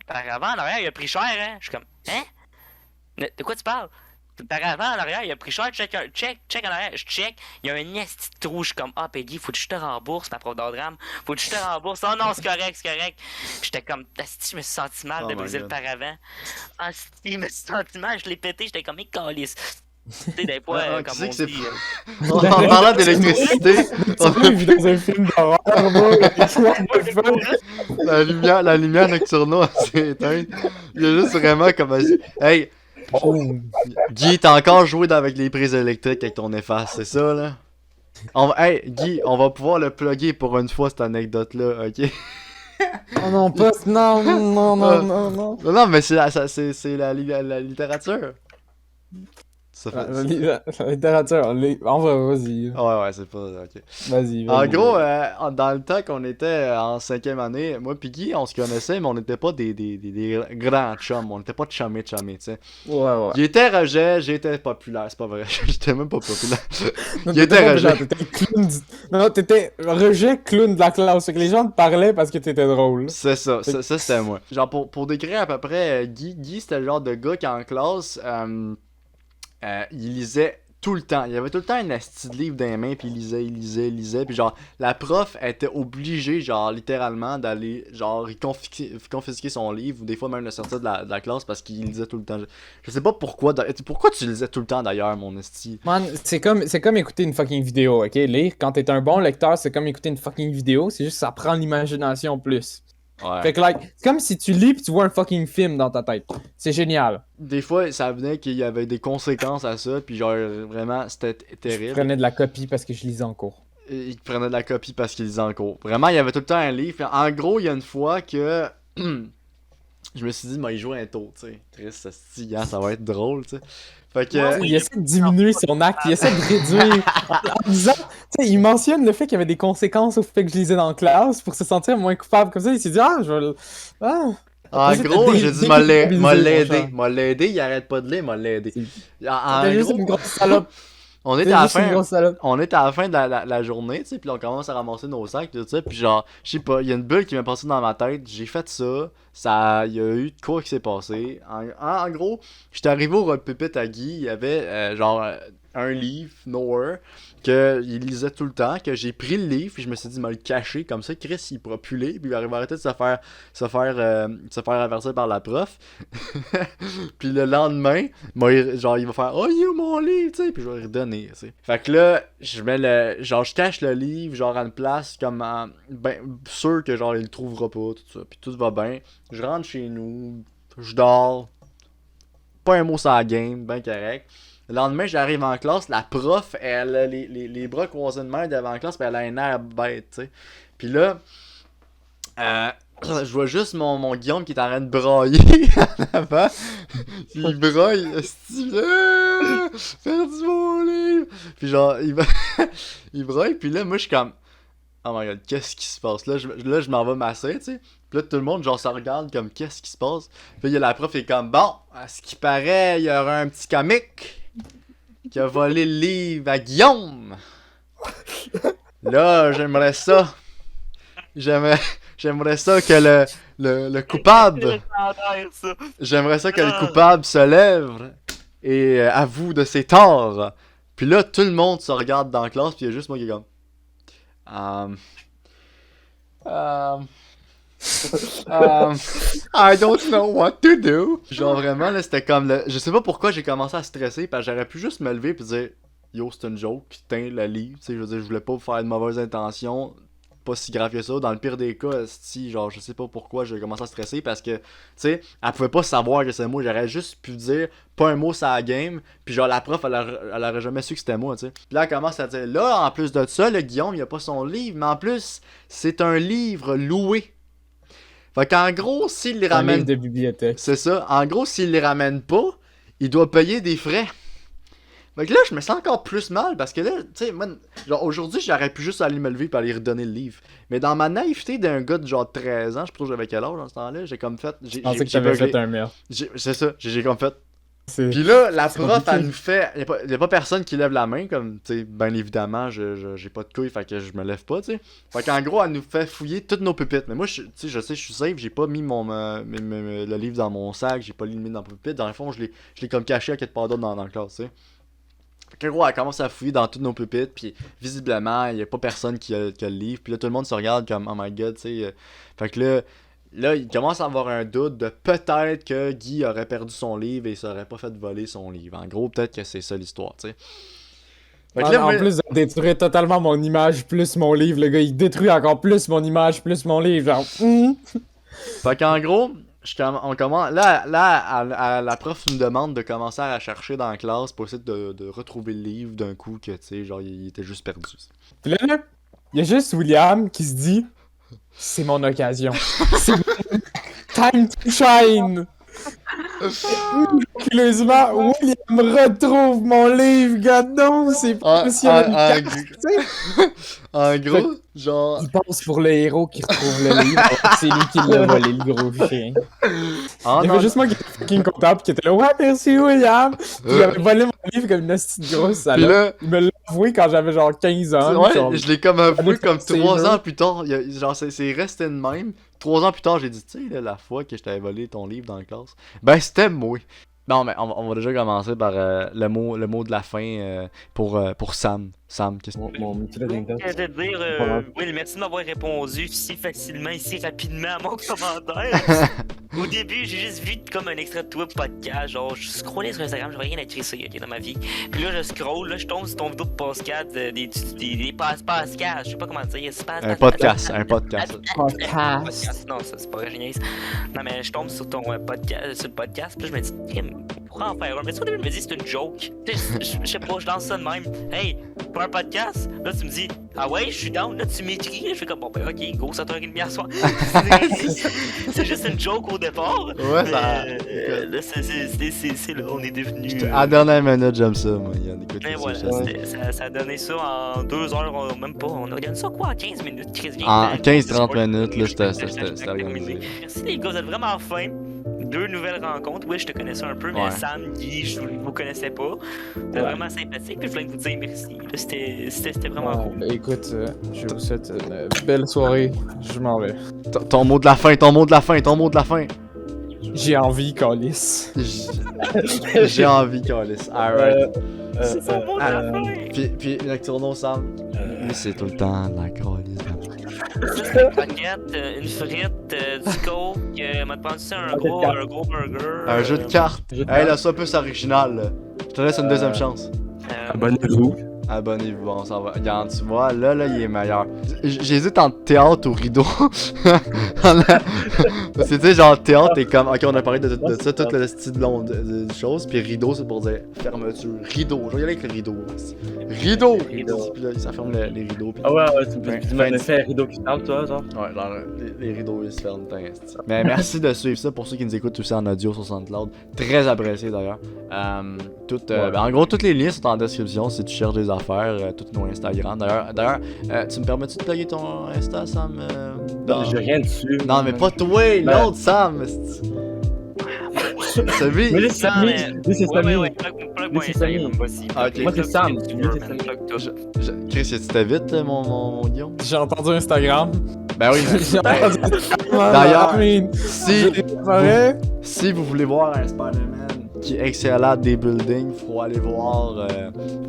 Speaker 4: paravent en arrière, il a pris cher, hein. Je suis comme, hein? De quoi tu parles? Le paravent en arrière, il a pris cher, check en arrière, je check, il y a un esti de trou, je suis comme, ah, Peggy, faut que je te rembourse, ma prof d'art drame, faut que je te rembourse, oh non, c'est correct. J'étais comme, asti, je me suis senti mal
Speaker 1: Oh
Speaker 4: de
Speaker 1: my
Speaker 4: briser le
Speaker 1: God.
Speaker 4: paravent. Asti, je me suis senti mal, je l'ai pété, j'étais comme, calice. Tu sais, des fois,
Speaker 1: Ah,
Speaker 4: comme
Speaker 1: qui
Speaker 4: on
Speaker 1: c'est que
Speaker 4: dit.
Speaker 1: c'est- En parlant d'électricité,
Speaker 2: Tu l'as vu dans un film d'horreur, moi, what the fuck?
Speaker 1: la lumière nocturno s'est éteinte. Il y a juste vraiment comme. Hey, Guy, t'as encore joué avec les prises électriques avec ton efface, c'est ça là? Hey, Guy, on va pouvoir le plugger pour une fois cette anecdote-là, ok?
Speaker 2: Oh non, pas. Non, non, non, non, non.
Speaker 1: Non, mais c'est la littérature. Ça fait...
Speaker 2: La littérature, on va, vas-y.
Speaker 1: Ouais, c'est pas... Ok.
Speaker 2: Vas-y,
Speaker 1: En
Speaker 2: vas-y.
Speaker 1: gros, dans le temps qu'on était en 5e année, moi pis Guy, on se connaissait, mais on n'était pas des grands chums. On n'était pas chumés, tu sais.
Speaker 2: Ouais.
Speaker 1: J'étais rejet, j'étais populaire. C'est pas vrai, j'étais même pas populaire.
Speaker 2: Non,
Speaker 1: Il était
Speaker 2: t'étais pas
Speaker 1: rejet.
Speaker 2: populaire, t'étais clown Non, t'étais rejet clown de la classe. C'est que les gens te parlaient parce que t'étais drôle.
Speaker 1: C'est ça, ça c'était moi. Genre, pour décrire à peu près, Guy c'était le genre de gars qui en classe, il lisait tout le temps. Il avait tout le temps un asti de livre dans les mains, puis il lisait. Puis genre, la prof était obligée, genre, littéralement, d'aller, genre, confisquer son livre, ou des fois même le sortir de la classe parce qu'il lisait tout le temps. Je sais pas pourquoi. Pourquoi tu lisais tout le temps d'ailleurs, mon esti?
Speaker 2: Man, c'est comme écouter une fucking vidéo, ok? Lire, quand t'es un bon lecteur, c'est comme écouter une fucking vidéo, c'est juste que ça prend l'imagination plus.
Speaker 1: Ouais.
Speaker 2: Fait que, like, c'est comme si tu lis pis tu vois un fucking film dans ta tête. C'est génial.
Speaker 1: Des fois, ça venait qu'il y avait des conséquences à ça, puis genre, vraiment, c'était
Speaker 2: Je
Speaker 1: terrible.
Speaker 2: prenais de la copie parce que je lisais en cours.
Speaker 1: Il prenait de la copie parce qu'il lisait en cours. Vraiment, il y avait tout le temps un livre. En gros, il y a une fois que je me suis dit, il jouait un tour, tu sais. Triste, ça va être drôle, tu sais. Fait que.
Speaker 4: Oui.
Speaker 2: Il essaie de diminuer son acte, il essaie de réduire. En disant, tu sais, il mentionne le fait qu'il y avait des conséquences au fait que je lisais dans la classe pour se sentir moins coupable. Comme ça, il s'est dit, je vais.
Speaker 1: En
Speaker 2: Après,
Speaker 1: gros,
Speaker 2: t'as
Speaker 1: j'ai dit,
Speaker 2: déculpabilisé,
Speaker 1: m'a
Speaker 2: mon
Speaker 1: l'aider.
Speaker 2: cher.
Speaker 1: M'a l'aider, il arrête pas de lire, m'a l'aider. En
Speaker 2: T'es juste
Speaker 1: gros,
Speaker 2: une grosse salope.
Speaker 1: on
Speaker 2: T'es
Speaker 1: était à la
Speaker 2: juste une
Speaker 1: fin.
Speaker 2: grosse salope.
Speaker 1: On est à la fin de la journée, tu sais, puis on commence à ramasser nos sacs, tout ça, puis genre, je sais pas, il y a une bulle qui m'est passée dans ma tête, j'ai fait ça, il y a eu de quoi qui s'est passé. En gros, j'étais arrivé au pupitre à Guy, il y avait un livre, Nowhere, qu'il lisait tout le temps, que j'ai pris le livre, puis je me suis dit, me le cacher, comme ça, Chris, il pourra plus lire, puis il va arrêter de se faire avertir par la prof. Puis le lendemain, genre, il va faire, oh, you, mon livre, tu sais, puis je vais lui redonner, tu sais. Fait que là, je cache le livre, genre, à une place, comme, ben, sûr que, genre, il le trouvera pas, tout ça, puis tout va bien. Je rentre chez nous, je dors, pas un mot sur la game, ben correct. Le lendemain, j'arrive en classe, la prof, elle a les bras croisés de main devant la classe, puis elle a un air bête, tu sais. Puis là, je vois juste mon Guillaume qui est en train de brailler en avant. Puis il braille, style, perdu mon livre. Puis genre, il braille, puis là, moi, je suis comme, oh my god, qu'est-ce qui se passe? Là, je m'en vais masser, tu sais. Puis là, tout le monde, genre, ça regarde comme, qu'est-ce qui se passe? Puis là, il y a la prof qui est comme, bon, à ce qui paraît, il y aura un petit comique qui a volé le livre à Guillaume. Là, j'aimerais ça que le coupable, j'aimerais ça que le coupable se lève et avoue de ses torts. Puis là, tout le monde se regarde dans la classe, puis il y a juste moi qui est comme, I don't know what to do. Genre vraiment là, c'était comme je sais pas pourquoi j'ai commencé à stresser, parce que j'aurais pu juste me lever et dire, yo, c'est une joke, tiens le livre, tu sais, je veux dire, je voulais pas faire de mauvaises intentions, pas si grave que ça. Dans le pire des cas, si, genre, je sais pas pourquoi j'ai commencé à stresser, parce que, tu sais, elle pouvait pas savoir que c'est moi, j'aurais juste pu dire pas un mot sur la game, puis genre la prof, elle aurait jamais su que c'était moi, tu sais. Puis là, elle commence à dire, là, en plus de ça, le Guillaume, il a pas son livre, mais en plus, c'est un livre loué. Fait qu'en gros, s'il les
Speaker 2: Un
Speaker 1: ramène...
Speaker 2: livre de bibliothèque.
Speaker 1: C'est ça. En gros, s'il les ramène pas, il doit payer des frais. Fait que là, je me sens encore plus mal, parce que là, tu sais, moi, genre, aujourd'hui, j'aurais pu juste aller me lever et aller redonner le livre. Mais dans ma naïveté d'un gars de genre 13 ans, je sais pas trop j'avais quel âge dans ce temps-là, j'ai comme fait...
Speaker 2: Je pensais que t'avais fait un merde.
Speaker 1: C'est ça, j'ai comme fait...
Speaker 2: C'est-
Speaker 1: Puis là, la
Speaker 2: c'est
Speaker 1: prof,
Speaker 2: compliqué.
Speaker 1: elle nous fait... Y a pas personne qui lève la main, comme, tu sais, bien évidemment, j'ai pas de couilles, fait que je me lève pas, tu sais. Fait qu'en gros, elle nous fait fouiller toutes nos pupitres. Mais moi, tu sais, je sais, je suis safe, j'ai pas mis le livre dans mon sac, j'ai pas mis dans mon pupitre. Dans le fond, je l'ai comme caché à quelque part d'autre dans la classe, tu sais. Fait que gros, elle commence à fouiller dans toutes nos pupitres, puis visiblement, y a pas personne qui a le livre. Puis là, tout le monde se regarde comme, oh my god, tu sais. Fait que là, il commence à avoir un doute de peut-être que Guy aurait perdu son livre et il s'aurait pas fait voler son livre. En gros, peut-être que c'est ça l'histoire, tu sais. Fait que là,
Speaker 2: En
Speaker 1: moi-
Speaker 2: plus de détruire totalement mon image plus mon livre, le gars il détruit encore plus mon image plus mon livre, genre.
Speaker 1: Fait qu'en gros, on commence. Là, la prof nous demande de commencer à chercher dans la classe pour essayer de retrouver le livre d'un coup que, tu sais, genre, il était juste perdu.
Speaker 2: Puis là, il y a juste William qui se dit c'est mon occasion. C'est mon time to shine. Miraculeusement, William retrouve mon livre, God non, c'est pas si
Speaker 1: En gros, genre.
Speaker 2: Il passe pour le héros qui retrouve le livre, c'est lui qui l'a volé, le gros chien.
Speaker 1: Ah
Speaker 2: Il y
Speaker 1: non,
Speaker 2: avait juste moi qui était fucking content pis qui était là, ouais, merci William! Puis il avait volé mon livre comme une petite grosse
Speaker 1: Puis
Speaker 2: salope.
Speaker 1: là,
Speaker 2: Il me l'a avoué quand j'avais genre 15 ans.
Speaker 1: ouais,
Speaker 2: genre,
Speaker 1: je l'ai comme avoué comme
Speaker 2: Saver.
Speaker 1: 3 ans plus tard. Genre, c'est resté de même. 3 ans plus tard, j'ai dit, tu sais, là, la fois que je t'avais volé ton livre dans la classe, ben c'était moi. Non, mais on va déjà commencer par le mot de la fin pour Sam. Sam, qu'est-ce que
Speaker 3: Mon petit anecdote.
Speaker 4: Je vais te dire, Will, merci de m'avoir répondu si facilement et si rapidement à mon commentaire. Au début, j'ai juste vu comme un extrait de toi podcast, genre je scrollais sur Instagram, j'avais rien à écrire ça dans ma vie. Puis là, je scroll, là, je tombe sur ton vidéo de podcast, des podcasts, je sais pas comment dire.
Speaker 1: un podcast.
Speaker 2: Podcast.
Speaker 4: Non, ça c'est pas génial. Non, mais je tombe sur ton podcast, puis je me dis, pourquoi en faire un? Mais tu sais, au début, je me dis, c'est une joke. Je sais pas, je lance ça de même. Hey, pas un podcast? Là, tu me dis, ah ouais, je suis down. Là, tu m'écris. Je fais comme, bon, ben, ok, go, 7h30 à soir. C'est juste une joke au départ.
Speaker 1: Ouais, ça.
Speaker 4: Là, c'est là, on est devenu.
Speaker 1: À la dernière minute, j'aime ça, moi. Yann, écoute,
Speaker 4: Mais
Speaker 1: ça,
Speaker 4: voilà,
Speaker 1: je sais.
Speaker 4: ça a donné ça en 2 heures, même pas. On a regardé ça quoi, en 15 minutes?
Speaker 1: En 15-30 minutes, là, c'était organisé.
Speaker 4: Merci les gars, vous êtes vraiment fins. 2 nouvelles rencontres. Oui, je te connaissais un peu, mais
Speaker 1: Ouais.
Speaker 4: Sam, Guy, je vous connaissais pas. C'était vraiment sympathique, puis je voulais vous dire merci. Là, c'était vraiment cool.
Speaker 2: Écoute, je vous souhaite une belle soirée. Je m'en vais.
Speaker 1: Ton mot de la fin.
Speaker 2: J'ai envie, Calice.
Speaker 1: J'ai envie, Calis. Alright.
Speaker 4: C'est son mot de la fin!
Speaker 1: Puis Nocturno, Sam. Lui, c'est tout le temps de la Calis.
Speaker 4: Juste une croquette, une frite, du coke, m'a demandé ça un gros burger.
Speaker 1: Un jeu de cartes. Hey, là, ça un peu c'est original, là. Je te laisse une deuxième chance.
Speaker 3: Abonnez-vous.
Speaker 1: Abonnez-vous, bon, ça va. Regarde, tu vois, là, il est meilleur. J'hésite entre théâtre ou rideau. Parce que tu sais, genre, théâtre, t'es comme. Ok, on a parlé de ça, tout le style long de choses. Puis rideau, c'est pour dire fermeture. Rideau, je vais y aller avec le rideau. Rideau! Puis là, ça ferme les rideaux. Puis...
Speaker 3: Ah ouais, tu m'as fait un rideau qui ferme, toi, genre.
Speaker 1: Ouais, genre, les rideaux, ils se ferment. Mais merci de suivre ça pour ceux qui nous écoutent aussi en audio sur SoundCloud. Très apprécié d'ailleurs. En gros, tous les liens sont en description si tu cherches des affaires, tous nos Instagram. D'ailleurs, tu me permets-tu de plugger ton Insta, Sam?
Speaker 3: J'ai rien dessus.
Speaker 1: Non, mais pas toi, l'autre Sam! Celui.
Speaker 3: Mais lui, c'est Samy. Lui, c'est Samy.
Speaker 4: Ouais, plug moi
Speaker 3: c'est
Speaker 4: Instagram,
Speaker 3: Samy.
Speaker 4: vas-y.
Speaker 1: Ah, ok.
Speaker 3: Moi, c'est Sam.
Speaker 4: Tu
Speaker 3: Lui,
Speaker 4: veux,
Speaker 3: c'est
Speaker 4: man,
Speaker 3: Samy.
Speaker 4: plug toi.
Speaker 1: Chris, tu t'évites, mon Guillaume?
Speaker 2: J'ai entendu Instagram.
Speaker 1: Ben oui,
Speaker 2: J'ai entendu Instagram.
Speaker 1: D'ailleurs,
Speaker 2: I mean, si vous voulez voir un Spider-Man
Speaker 1: qui est excellent des buildings, faut aller voir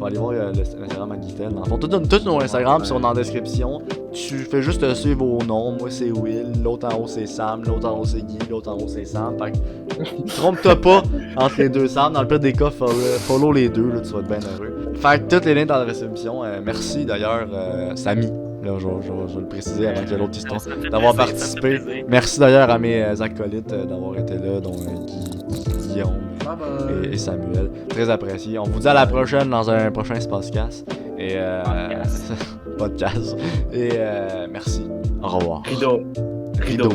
Speaker 1: l'Instagram à Guitel. En fond, tous nos Instagram sont en description. Tu fais juste te suivre au nom. Moi c'est Will, l'autre en haut c'est Sam, l'autre en haut c'est Guy, l'autre en haut c'est Sam. Fait que trompe-toi pas entre les deux Sam. Dans le pire des cas, follow les deux, là, tu vas être bien heureux. Fait que tous les liens dans la description. Merci d'ailleurs, Samy. Là, je vais le préciser avant qu'il y ait l'autre histoire.
Speaker 4: Ça me fait
Speaker 1: D'avoir
Speaker 4: plaisir, ça me fait
Speaker 1: participé.
Speaker 4: plaisir.
Speaker 1: Merci d'ailleurs à mes acolytes d'avoir été là, dont Guillaume et Samuel. Très apprécié. On vous dit à la prochaine dans un prochain Spacecast. Et podcast. Et merci. Au revoir.
Speaker 3: Rideau.
Speaker 1: Rideau.